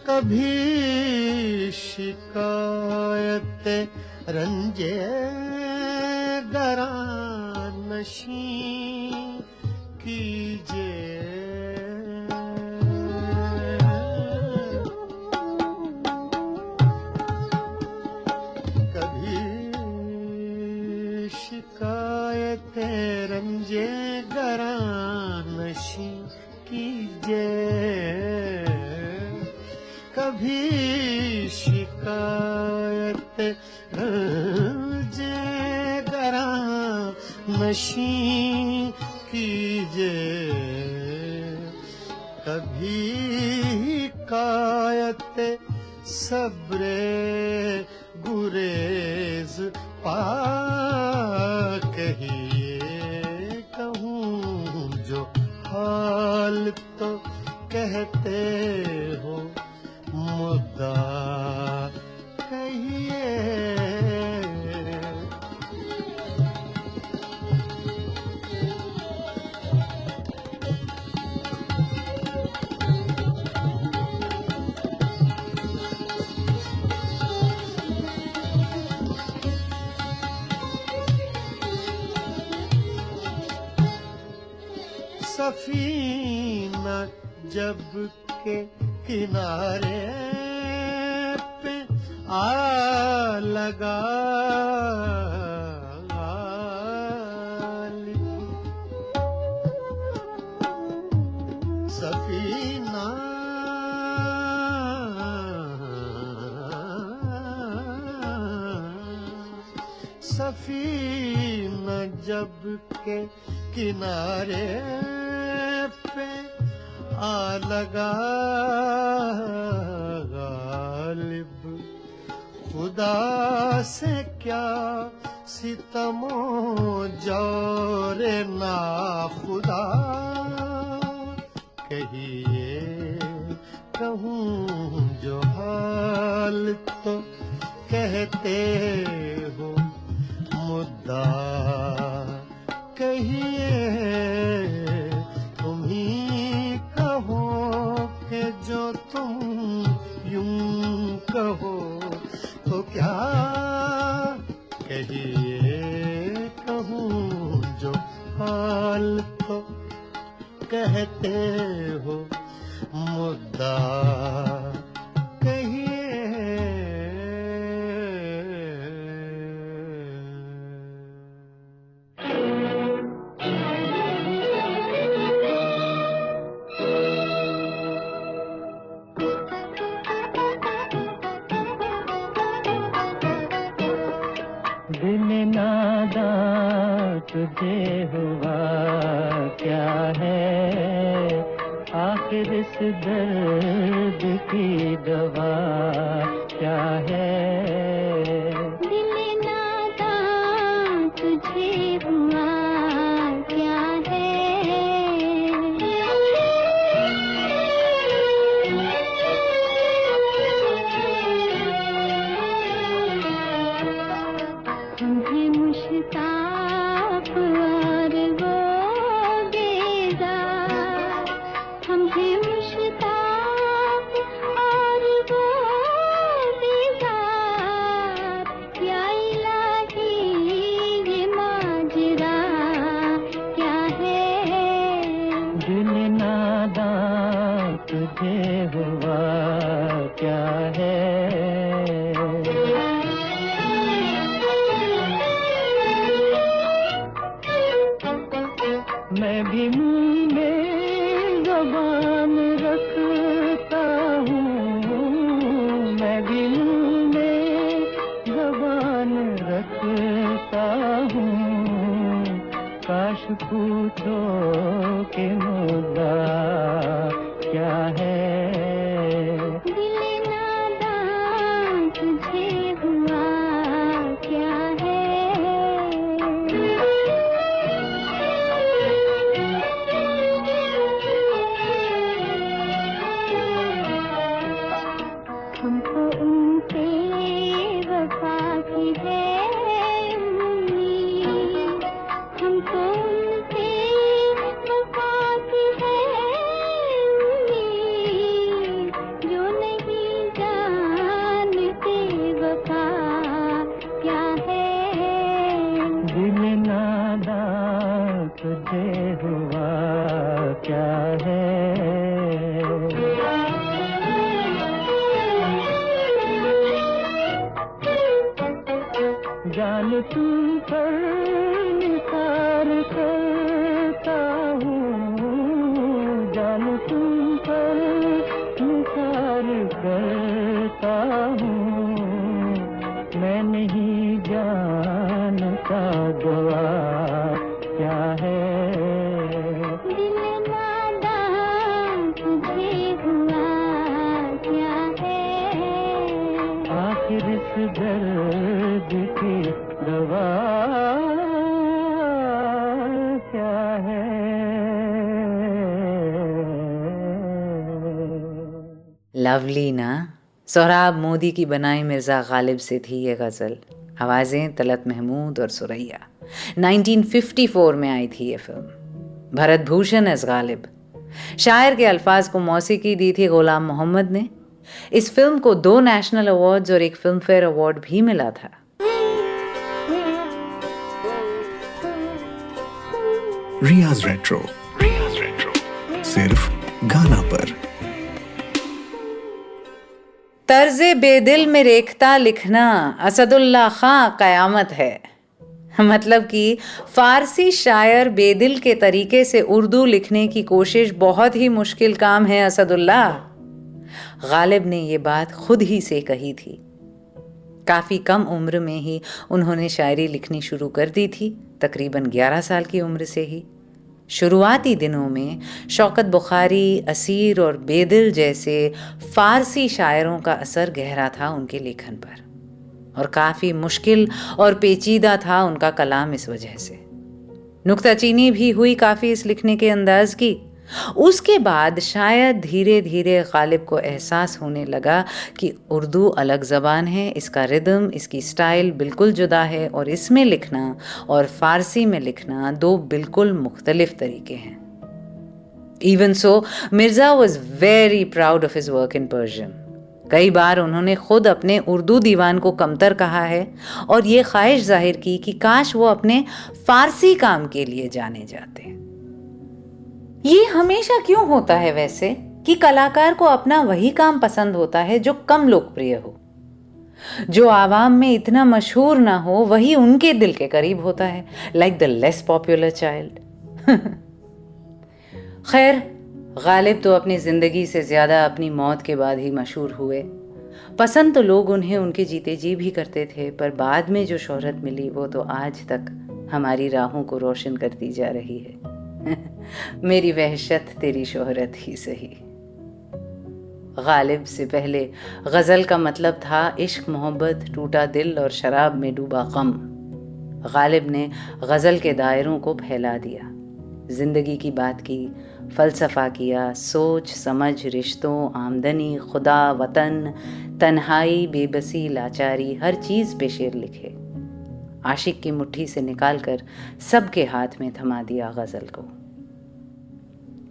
कभी शिकायत रंजे गरानशी कीजिए। कभी शिकायत रंजे गरानशी कीजिए। कभी शिकायत रंजे गरानशी कीजिए। कभी कायत सब्रे गुरेज पा कहिए। कहूँ जो हाल तो कहते हो मुद्दा कहिए। सफीना जब के किनारे पे आ लगा। सफीना सफीना जब के किनारे पे आ लगा। गालिब खुदा से क्या सितमो जोरे ना खुदा कहिए। कहूँ जो हाल तो कहते हो मुद्दा कहिए। तुम ही कहो कि जो तुम यूं कहो तो क्या कहिए। कहूँ जो हाल तो कहते हो मुद्दा कहिए। दिल नादां तुझे हुआ क्या है। आखिर इस दर्द की दवा क्या है। दिल नादां तुझे हुआ क्या है। तुम्हें मुश्ताक और वो बेजार। तुम्हें मुश्ताक और वो बेजार। या इलाही ये माजरा क्या है। दिल नादां तुझे हुआ क्या है। मैं भी मुंह में ज़बान रखता हूँ। मैं भी मुंह में ज़बान रखता हूँ। काश पूछो कि मुद्दा क्या है। दिल नादां तुझे हुआ क्या है। हमको उनसे वफा की है उम्मीद। हमको उनसे वफा की है उम्मीद। तुझे हुआ क्या है। जान तुम पर निसार करता हूँ, जान तुम पर निसार करता हूँ, मैं नहीं जानता दुआ क्या है। दिल नादान तुझे हुआ क्या है। आखिर इस दर्द की दवा क्या है। लवली ना। सोहराब मोदी की बनाई मिर्ज़ा गालिब से थी ये गज़ल। आवाज़ें तलत महमूद और सुरैया। 1954 में आई थी ये फिल्म। भरत भूषण एस गालिब। शायर के अल्फाज को मौसीकी दी थी गुलाम मोहम्मद ने। इस फिल्म को 2 नेशनल अवार्ड्स और एक फिल्म फेयर अवार्ड भी मिला था। रियाज रेट्रो, सिर्फ गाना पर। तर्ज़े बेदिल में रेखता लिखना असदुल्ला खां क़यामत है। मतलब कि फ़ारसी शायर बेदिल के तरीके से उर्दू लिखने की कोशिश बहुत ही मुश्किल काम है असदुल्ला। गालिब ने ये बात खुद ही से कही थी। काफ़ी कम उम्र में ही उन्होंने शायरी लिखनी शुरू कर दी थी, तकरीबन 11 साल की उम्र से ही। शुरुआती दिनों में शौकत बुखारी, असीर और बेदिल जैसे फ़ारसी शायरों का असर गहरा था उनके लेखन पर, और काफ़ी मुश्किल और पेचीदा था उनका कलाम इस वजह से। नुक्ताचीनी भी हुई काफ़ी इस लिखने के अंदाज की। उसके बाद शायद धीरे धीरे गालिब को एहसास होने लगा कि उर्दू अलग ज़बान है, इसका रिदम, इसकी स्टाइल बिल्कुल जुदा है, और इसमें लिखना और फ़ारसी में लिखना 2 बिल्कुल मुख्तलिफ तरीके हैं। Even so Mirza was very proud of his work in Persian. कई बार उन्होंने खुद अपने उर्दू दीवान को कमतर कहा है और ये ख्वाहिश जाहिर की कि काश वो अपने फ़ारसी काम के लिए जाने जाते। ये हमेशा क्यों होता है वैसे कि कलाकार को अपना वही काम पसंद होता है जो कम लोकप्रिय हो, जो आवाम में इतना मशहूर ना हो, वही उनके दिल के करीब होता है, like the less popular child. खैर, गालिब तो अपनी जिंदगी से ज्यादा अपनी मौत के बाद ही मशहूर हुए। पसंद तो लोग उन्हें उनके जीते जी भी करते थे, पर बाद में जो शोहरत मिली वो तो आज तक हमारी राहों को रोशन करती जा रही है। मेरी वहशत तेरी शोहरत ही सही। गालिब से पहले गज़ल का मतलब था इश्क, मोहब्बत, टूटा दिल और शराब में डूबा गम। गालिब ने गज़ल के दायरों को फैला दिया, जिंदगी की बात की, फ़लसफ़ा किया, सोच समझ, रिश्तों, आमदनी, खुदा, वतन, तन्हाई, बेबसी, लाचारी, हर चीज़ पे शेर लिखे। आशिक की मुट्ठी से निकालकर सबके हाथ में थमा दिया गज़ल को।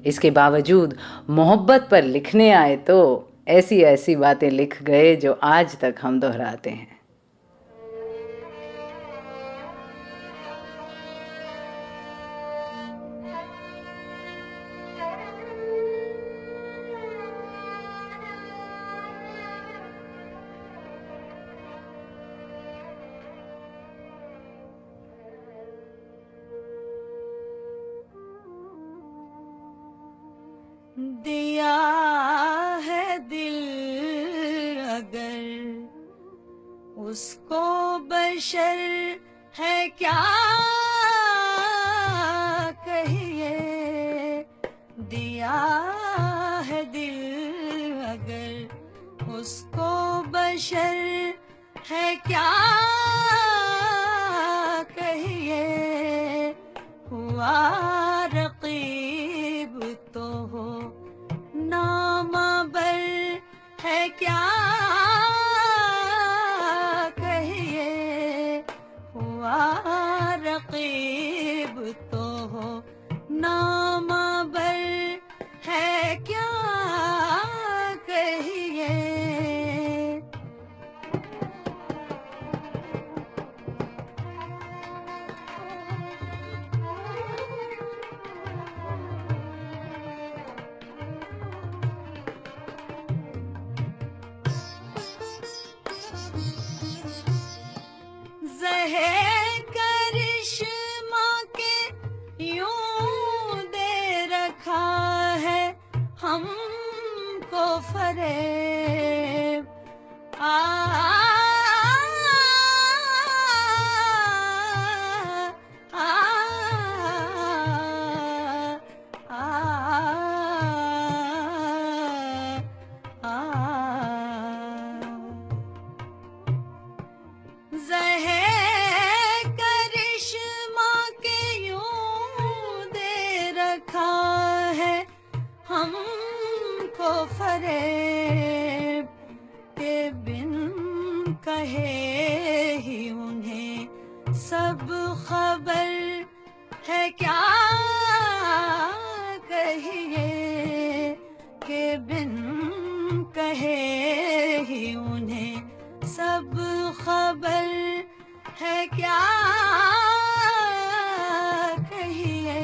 इसके बावजूद मोहब्बत पर लिखने आए तो ऐसी ऐसी बातें लिख गए जो आज तक हम दोहराते हैं। दिया है दिल अगर उसको बशर है क्या कहिए। दिया है दिल अगर उसको बशर है क्या कहिए। हुआ रकीब तो हो नामाबर है क्या कहिए। हुआ रकीब तो हो नामाबर है क्या कहिए। जहे करिश्मा के यूं दे रखा है हमको फरेब करिश्मा के यूं दे रखा है हमको फरेब के बिन कहे ही उन्हें सब खबर है क्या कहिए के बिन कहे ही उन्हें सब खबर है क्या कहिए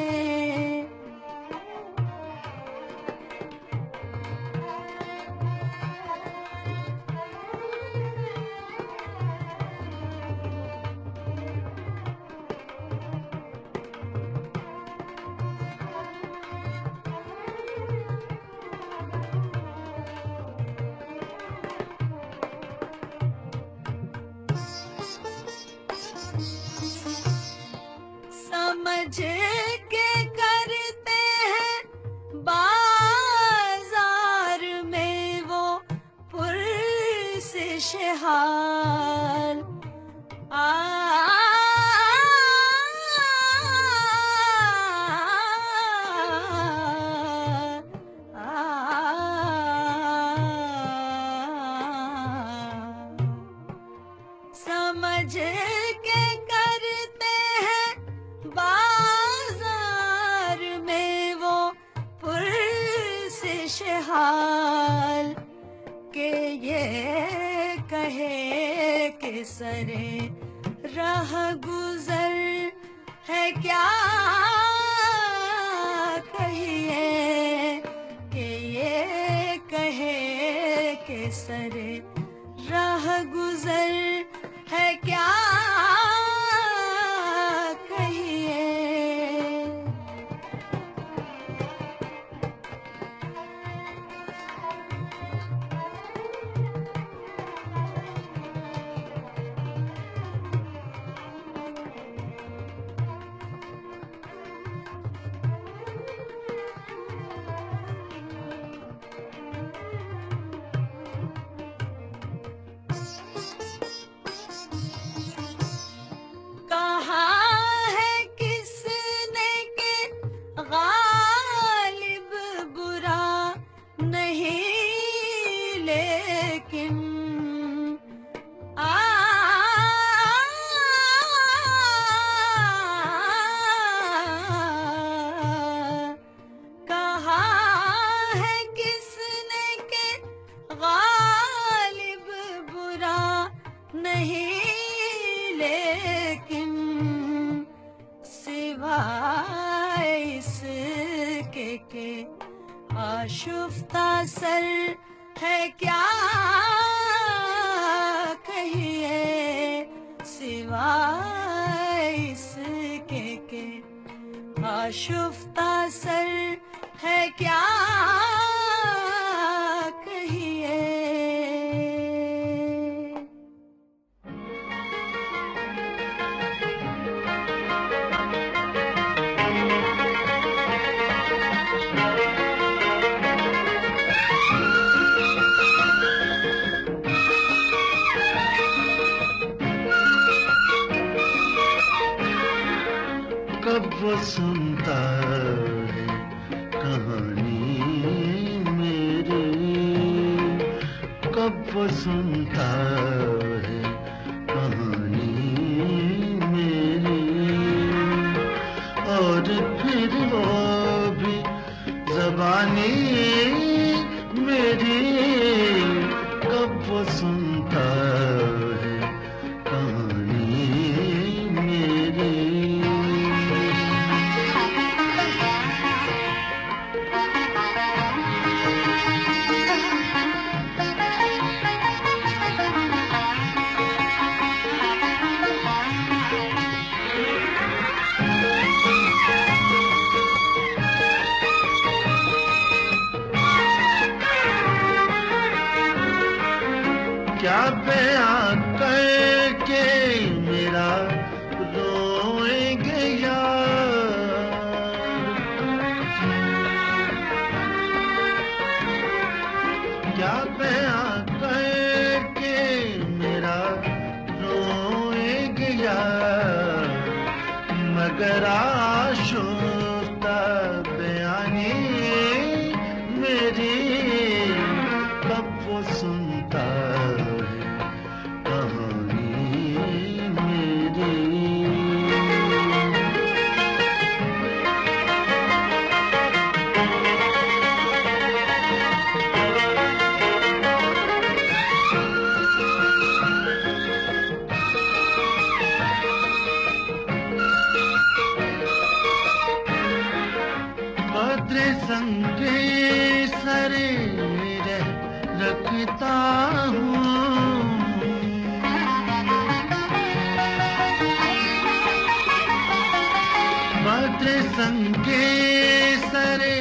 समझ के करते हैं बाजार में वो पुरसिश हाल समझ के करते हैं बाजार में वो पुरसिश हाल के ये कहे कि सरे राह गुजर है क्या कहिए कि ये कहे कि सरे राह गुजर है क्या कहिए नहीं लेकिन सिवाय इसके के आशुफ्ता सर है क्या कहिए सिवाय इसके के आशुफ्ता सर है क्या कहिए कब वो सुनता है कहानी मेरी, कब वो सुनता है कहानी मेरी, और फिर वो भी ज़बानी मेरी, कब वो सुनता है कहानी मेरी। आशुफ्ता बयानी मेरी कब वो सुनता है कहानी मेरी। भद्र संगे सरे रखता हूँ भद्र संगे सरे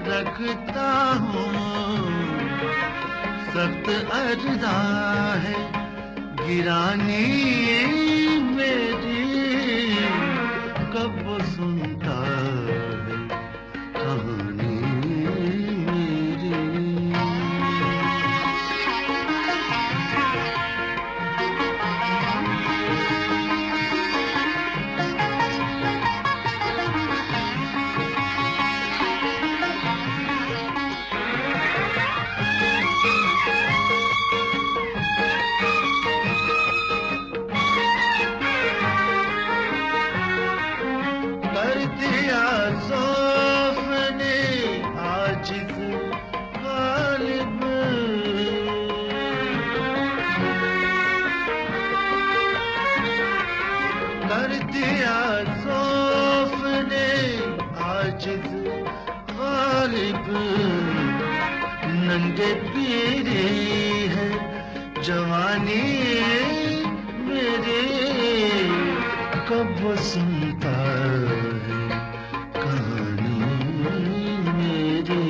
रखता हूँ सख्त अर्जा है गिरानी मेरी कब वो सुनता है कहानी मेरी। कर दिया ज़ौफ़ ने आजिज़ गालिब कर दिया ज़ौफ़ ने आजिज़ गालिब नंगे पीरे है जवानी मेरे कब वो सुनता है कहानी मेरी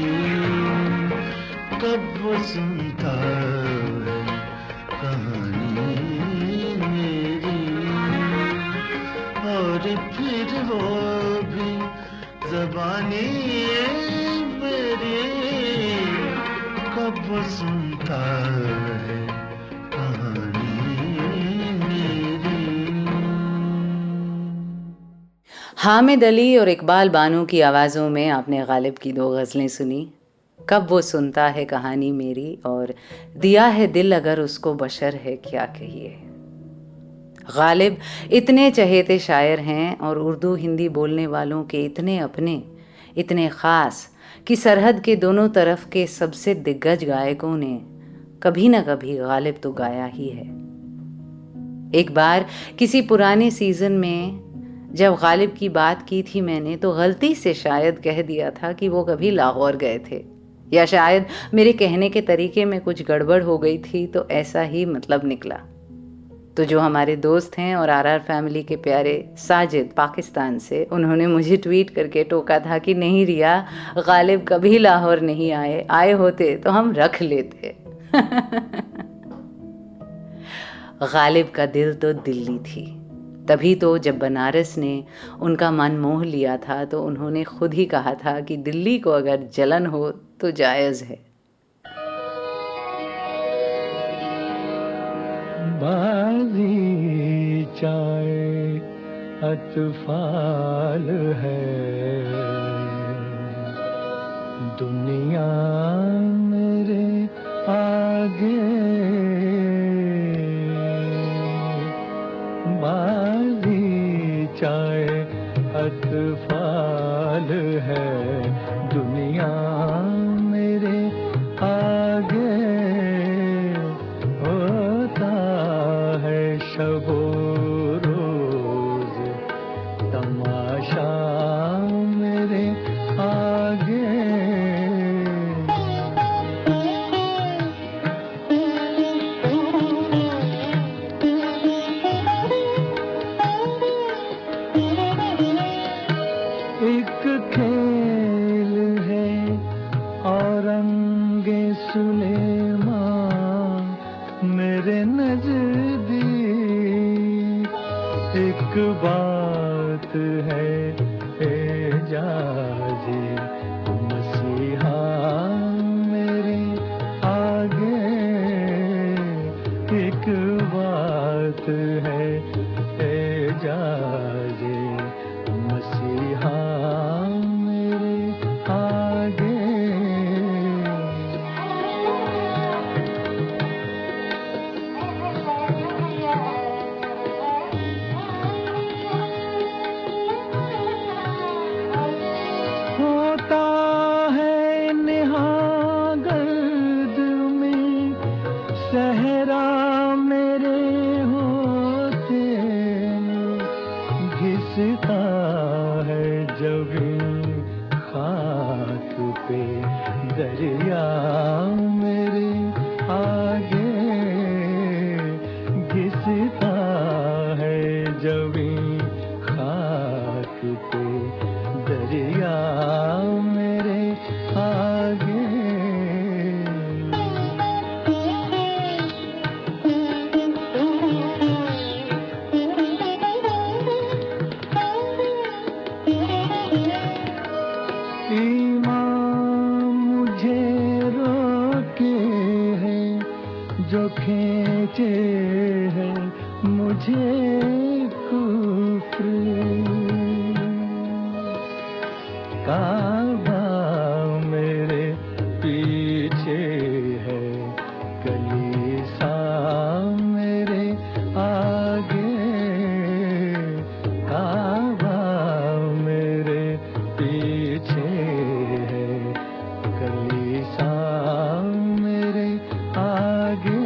कब वो सुनता है कहानी मेरी। और फिर वो भी ज़बानी मेरी कब वो सुनता है कहानी मेरी। हामिद अली और इकबाल बानो की आवाज़ों में आपने गालिब की दो गज़लें सुनी, कब वो सुनता है कहानी मेरी और दिया है दिल अगर उसको बशर है क्या कहिए। गालिब इतने चहेते शायर हैं और उर्दू हिंदी बोलने वालों के इतने अपने, इतने ख़ास कि सरहद के दोनों तरफ के सबसे दिग्गज गायकों ने कभी न कभी गालिब तो गाया ही है। एक बार किसी पुराने सीज़न में जब गालिब की बात की थी मैंने, तो गलती से शायद कह दिया था कि वो कभी लाहौर गए थे, या शायद मेरे कहने के तरीके में कुछ गड़बड़ हो गई थी, तो ऐसा ही मतलब निकला। तो जो हमारे दोस्त हैं और आरआर फैमिली के प्यारे साजिद पाकिस्तान से, उन्होंने मुझे ट्वीट करके टोका था कि नहीं रिया, गालिब कभी लाहौर नहीं आए, आए होते तो हम रख लेते। गालिब का दिल तो दिल्ली थी, तभी तो जब बनारस ने उनका मन मोह लिया था तो उन्होंने खुद ही कहा था कि दिल्ली को अगर जलन हो तो जायज़ है। बाजी चाहे अतफाल है दुनिया मेरे आगे, बाजी चाहे अतफाल है दुनिया मेरे आगे, होता है शबो रोज तमाशा मेरे आगे। एक खेल है औरंगे सुलेमान मेरे नजदीक, एक बात है एजाजी मसीहा मेरे आगे, एक बात है एजाजी पीछे कुफ्र, काबा मेरे पीछे है, कलीसा मेरे आगे, काबा मेरे पीछे है, कलीसा मेरे आगे।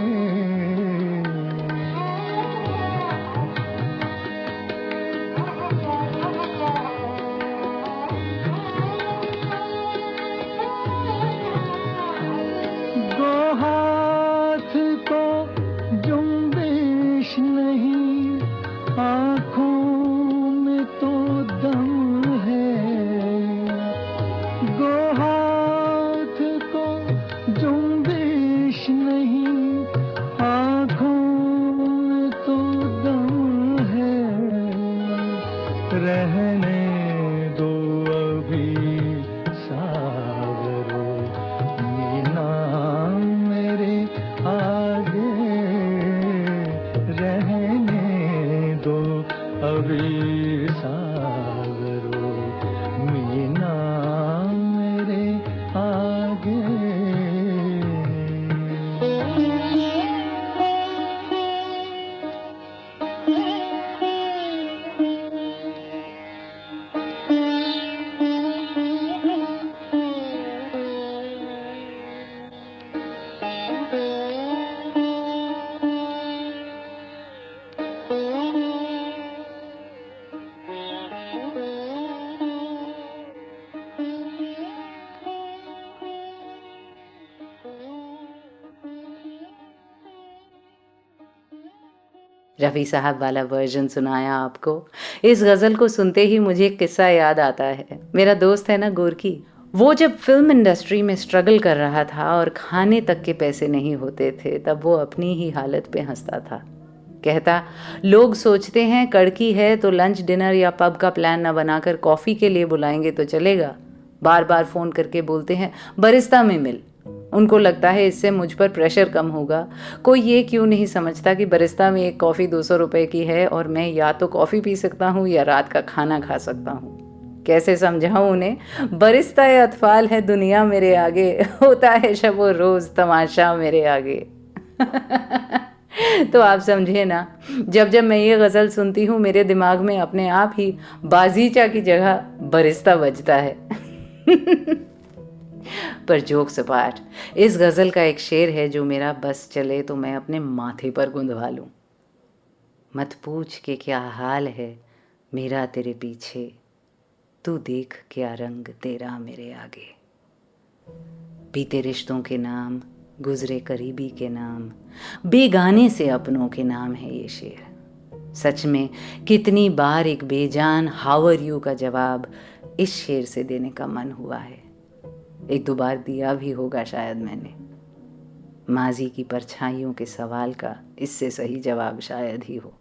दो हाथ को जुम्बिश नहीं, आँखों में तो दम है। दो हाथ को जुम्बिश नहीं, आँखों में तो दम है। रहने दो अभी सागरो, मीना मेरे आगे, रहने दो अभी सागरो, मीना मेरे आगे। रफ़ी साहब वाला वर्जन सुनाया आपको। इस गज़ल को सुनते ही मुझे एक किस्सा याद आता है। मेरा दोस्त है ना गोरकी, वो जब फिल्म इंडस्ट्री में स्ट्रगल कर रहा था और खाने तक के पैसे नहीं होते थे, तब वो अपनी ही हालत पे हंसता था। कहता, लोग सोचते हैं कड़की है तो लंच डिनर या पब का प्लान ना बनाकर कॉफ़ी के लिए बुलाएंगे तो चलेगा। बार बार फ़ोन करके बोलते हैं बरिस्ता में मिल। उनको लगता है इससे मुझ पर प्रेशर कम होगा। कोई ये क्यों नहीं समझता कि बरिस्ता में एक कॉफ़ी 200 रुपये की है और मैं या तो कॉफ़ी पी सकता हूँ या रात का खाना खा सकता हूँ। कैसे समझाऊँ उन्हें? बरिस्ता अतफाल है दुनिया मेरे आगे, होता है शब व रोज़ तमाशा मेरे आगे। तो आप समझिए ना, जब जब मैं ये गज़ल सुनती हूँ मेरे दिमाग में अपने आप ही बाजीचा की जगह बरिस्ता बजता है। पर जोक्स अपार्ट, इस गज़ल का एक शेर है जो मेरा बस चले तो मैं अपने माथे पर गुंदवा लूँ। मत पूछ के क्या हाल है मेरा तेरे पीछे, तू देख क्या रंग तेरा मेरे आगे। बीते रिश्तों के नाम, गुजरे करीबी के नाम, बेगाने से अपनों के नाम है ये शेर। सच में कितनी बार एक बेजान हाउ आर यू का जवाब इस शेर से देने का मन हुआ है। एक दो बार दिया भी होगा शायद मैंने। माजी की परछाइयों के सवाल का इससे सही जवाब शायद ही हो।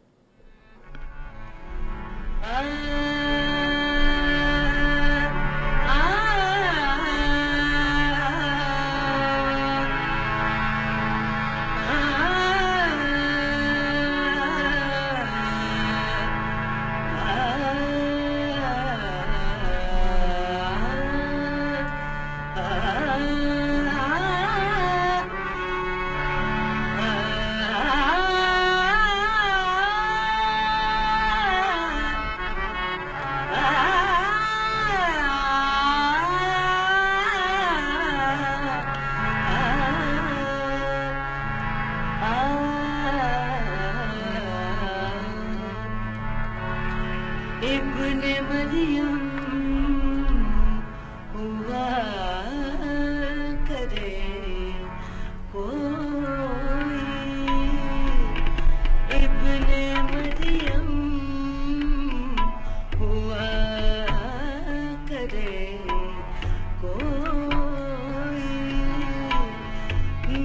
इब्ने मरियम हुआ करे कोई, इब्ने मरियम हुआ करे कोई,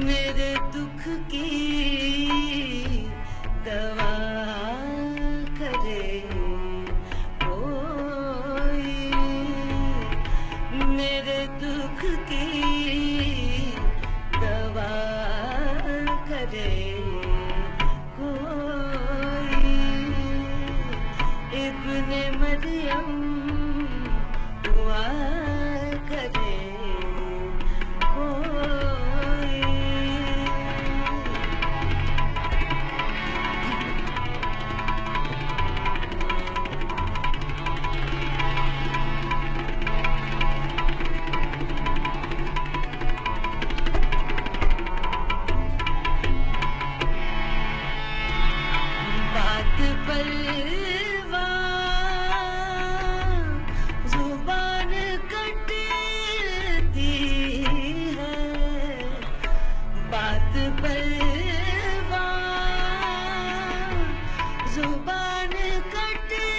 मेरे दुख की दवा करे मेरे दुख की दवा करे कोई। मरियम हुआ करे कोई। बात परवान जुबान कटती है, बात परवान जुबान कटती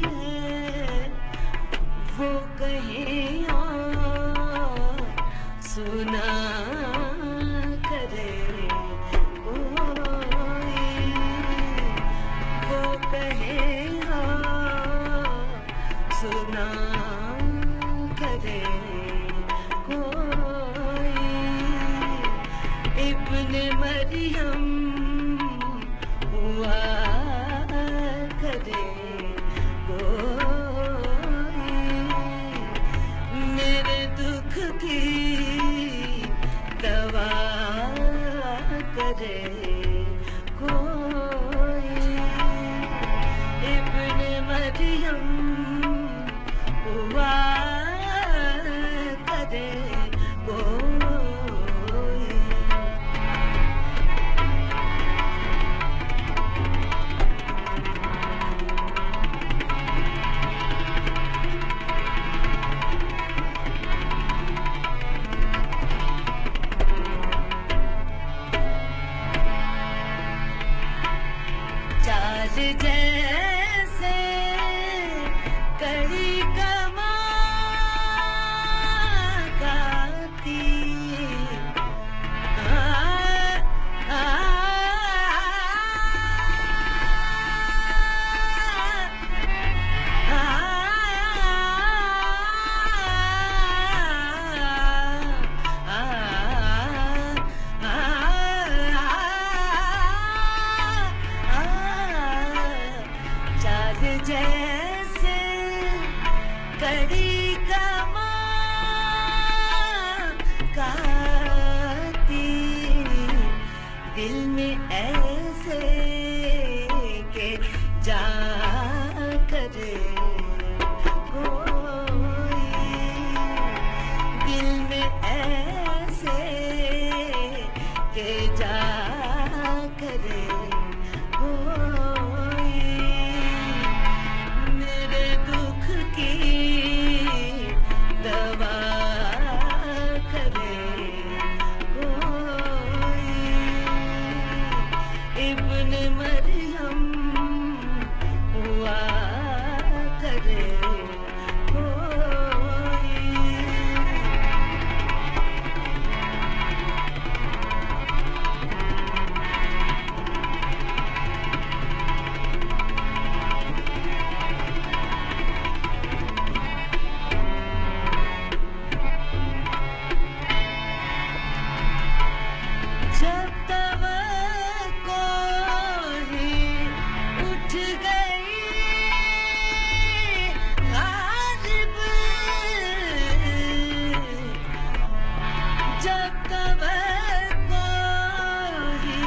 है। वो कहीं और सुना करे कोई, वो कहे सुना करे कोई। इब्ने मरियम हुआ करे कोई, मेरे दुख की दवा करे कोई। इब्ने मरियम हुआ करे कोई। चाल जैसे कड़ी कमान गाती, आ, आ, चाल जैसे कड़ी कमान गाती, दिल में ऐसे के जा करे कोई, दिल में ऐसे के जा करे कोई। मेरे दुख की दवा करे कोई। इब्ने मरियम हुआ करे कोई। जब तवक्को ही उठ गई गालिब, जब तवक्को ही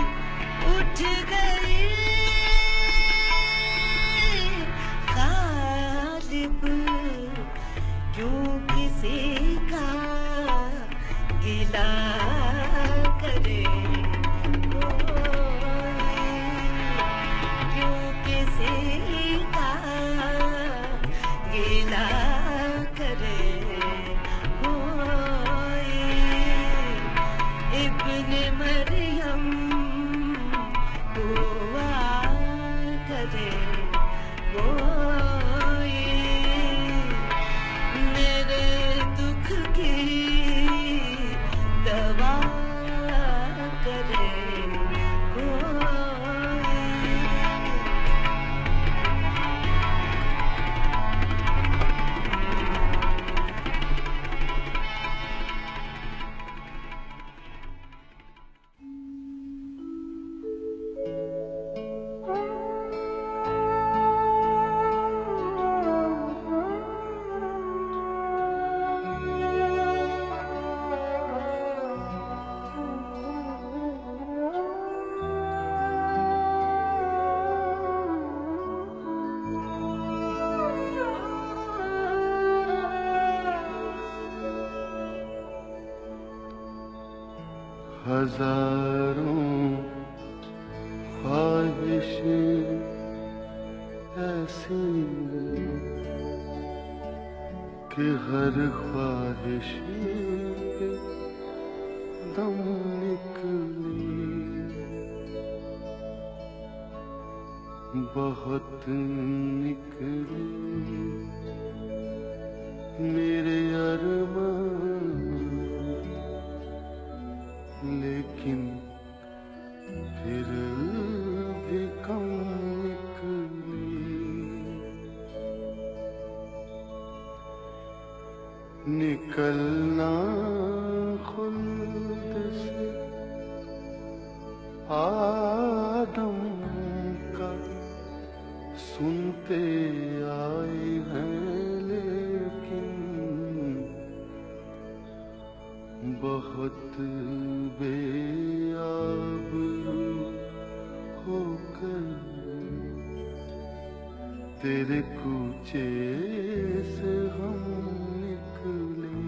उठ गई गालिब, क्यों किसी का गिला करे कोई, क्यों किसी का गिला करे कोई। इब्ने मरियम हुआ करे कोई, मेरे दुख की दवा करे कोई। हजारों ख्वाहिशें ऐसी कि हर ख्वाहिश पे दम निकली, बहुत निकली मेरे अरमान, लेकिन फिर भी कम निकली। निकलना खुल्द से आदम का सुनते आए हैं, लेकिन बहुत बेआबरू होकर तेरे कूचे से हम निकले।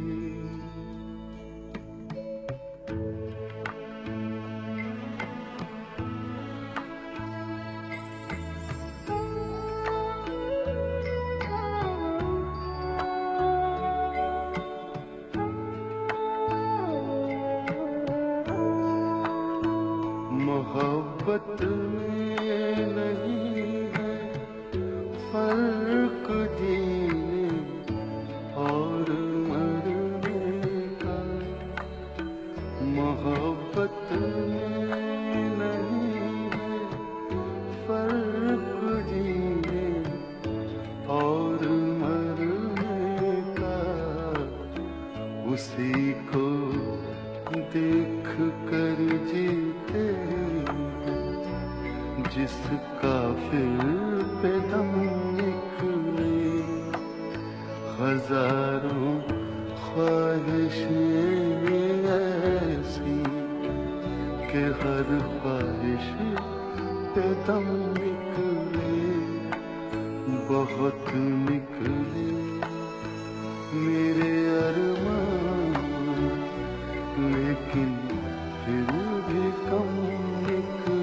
मोहब्बत में नहीं है फर्क जीने और मरने का, मोहब्बत में नहीं है फर्क जीने और मरने का। उसी को देख कर जीते जिसका फिर पे दम निकले। हजारों ख्वाहिशें ऐसी कि हर ख्वाहिश पे दम निकले, बहुत निकले मेरे अरमान, लेकिन फिर भी कम निकले।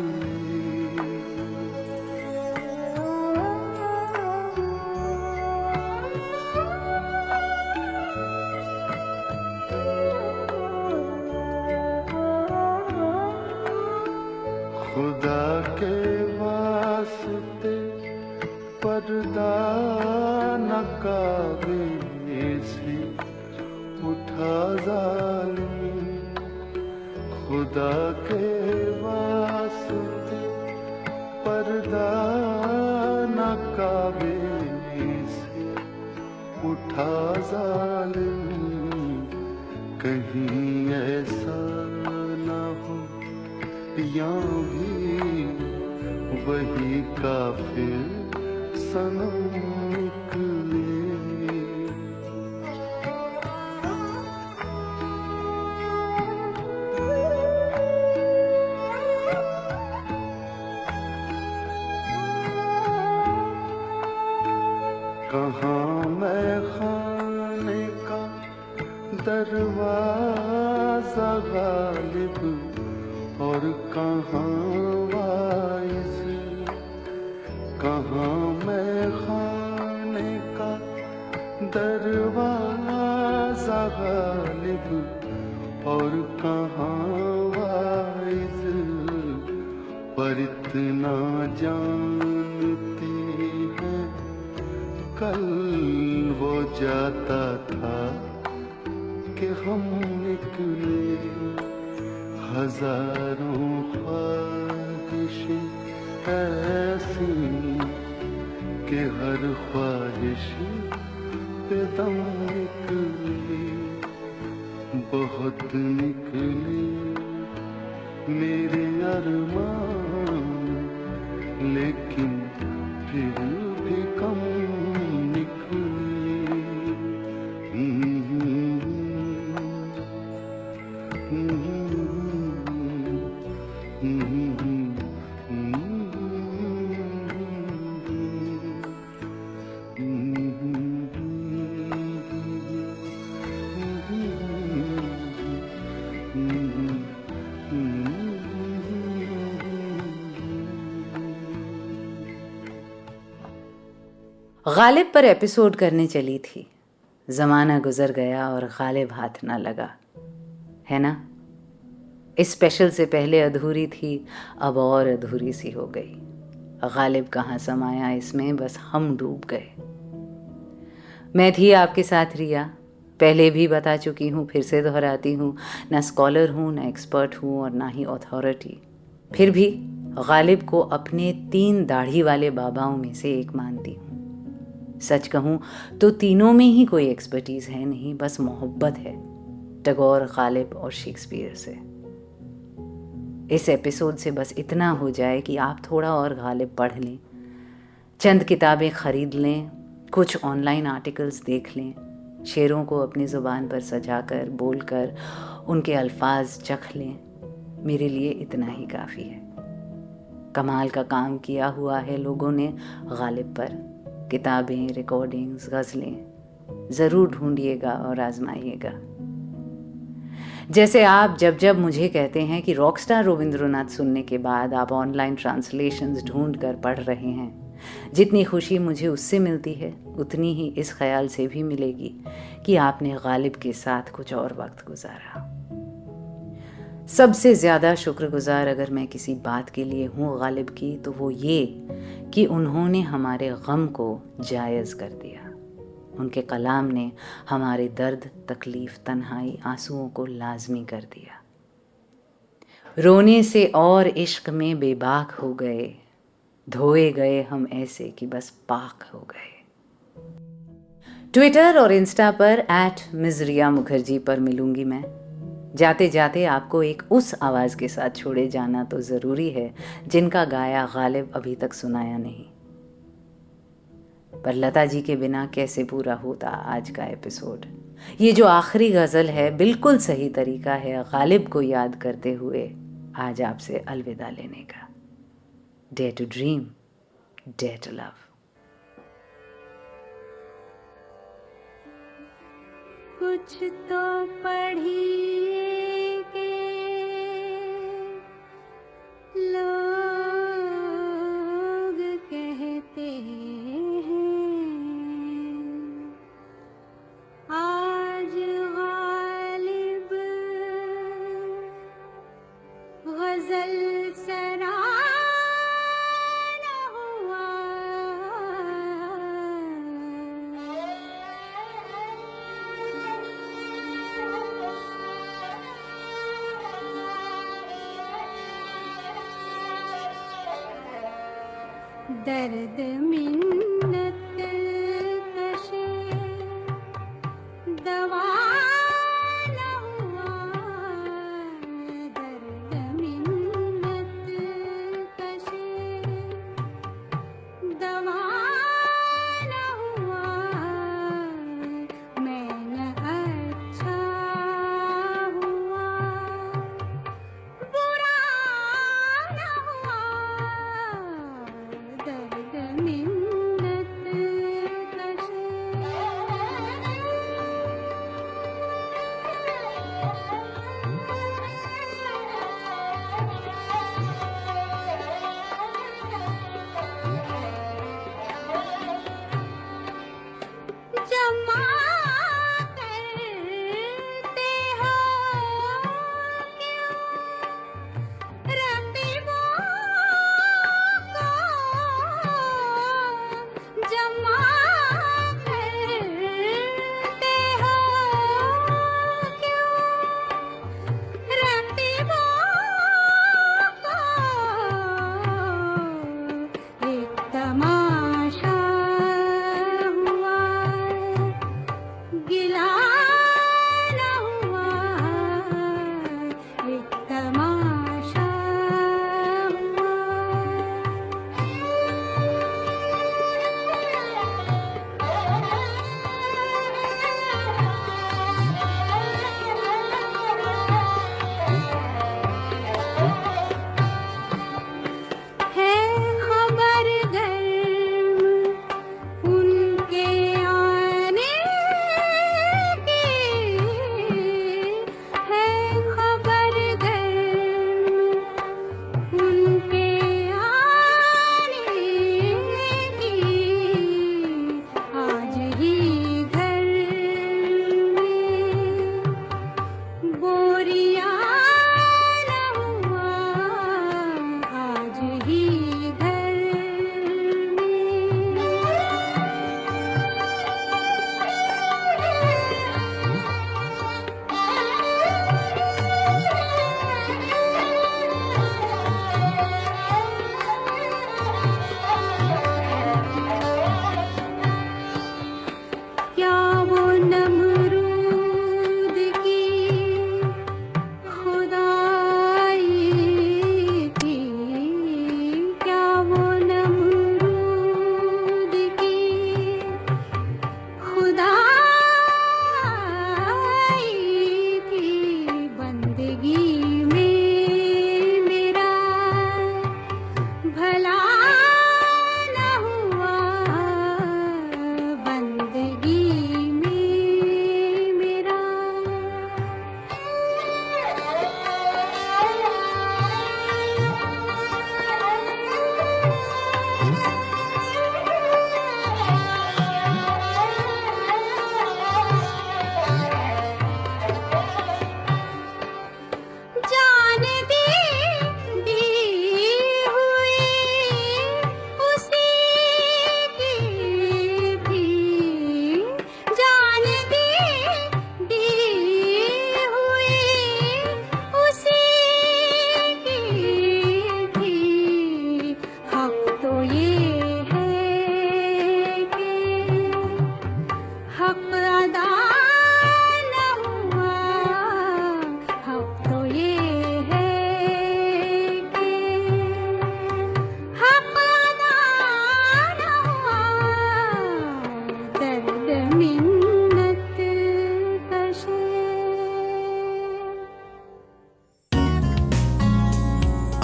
खुदा के वास्ते पर्दा नकाबे से उठा जालिम, खुदा के वास्ते पर्दा नकाबे से उठा जालिम। कहीं ऐसा ना हो या भी वही काफिर सनम निकले। कहाँ मैं खाने का दरवाजा गालिब और कहाँ वाइज, कहाँ मैं खाने का दरवाजा गालिब और कहाँ वाइज। पर इतना जानते हैं कल वो जाता था कि हम निकले। हजारों ख्वाहिशें ऐसी कि हर ख्वाहिश पे दम निकले, बहुत निकले मेरे अरमान, लेकिन फिर भी कम निकले। गालिब पर एपिसोड करने चली थी, ज़माना गुजर गया और गालिब हाथ ना लगा, है ना। इस स्पेशल से पहले अधूरी थी, अब और अधूरी सी हो गई। गालिब कहाँ समाया इसमें, बस हम डूब गए। मैं थी आपके साथ रिया, पहले भी बता चुकी हूँ, फिर से दोहराती हूँ, ना स्कॉलर हूँ, ना एक्सपर्ट हूँ और ना ही अथॉरिटी। फिर भी गालिब को अपने 3 दाढ़ी वाले बाबाओं में से एक मानती हूँ। सच कहूँ तो तीनों में ही कोई एक्सपर्टीज़ है नहीं, बस मोहब्बत है टैगोर, गालिब और शेक्सपियर से। इस एपिसोड से बस इतना हो जाए कि आप थोड़ा और गालिब पढ़ लें, चंद किताबें ख़रीद लें, कुछ ऑनलाइन आर्टिकल्स देख लें, शेरों को अपनी ज़ुबान पर सजाकर बोलकर उनके अल्फाज चख लें, मेरे लिए इतना ही काफ़ी है। कमाल का काम किया हुआ है लोगों ने गालिब पर। किताबें, रिकॉर्डिंग्स, गज़लें ज़रूर ढूंढिएगा और आजमाइएगा। जैसे आप जब जब मुझे कहते हैं कि रॉकस्टार रविंद्रनाथ सुनने के बाद आप ऑनलाइन ट्रांसलेशंस ढूंढ कर पढ़ रहे हैं, जितनी खुशी मुझे उससे मिलती है उतनी ही इस ख्याल से भी मिलेगी कि आपने गालिब के साथ कुछ और वक्त गुजारा। सबसे ज़्यादा शुक्रगुजार अगर मैं किसी बात के लिए हूँ गालिब की, तो वो ये कि उन्होंने हमारे गम को जायज़ कर दिया। उनके कलाम ने हमारे दर्द, तकलीफ़, तन्हाई, आंसुओं को लाजमी कर दिया। रोने से और इश्क में बेबाक हो गए, धोए गए हम ऐसे कि बस पाक हो गए। ट्विटर और इंस्टा पर @मिज़रिया मुखर्जी पर मिलूंगी मैं। जाते जाते आपको एक उस आवाज़ के साथ छोड़े जाना तो ज़रूरी है जिनका गाया गालिब अभी तक सुनाया नहीं। पर लता जी के बिना कैसे पूरा होता आज का एपिसोड। ये जो आखिरी गज़ल है बिल्कुल सही तरीका है गालिब को याद करते हुए आज आपसे अलविदा लेने का। Dare to dream, dare to love. कुछ तो पढ़िए के लोग कहते हैं, आज गालिब गजल सरा दर्द मिन्नत कशे दवा न हुआ, दर्द मिन्नत कशे दवा न हुआ, मैं न अच्छा हुआ, बुरा न हुआ, दर्द मिन्नत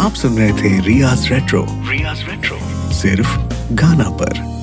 आप सुन रहे थे रियाज रेट्रो सिर्फ गाना पर।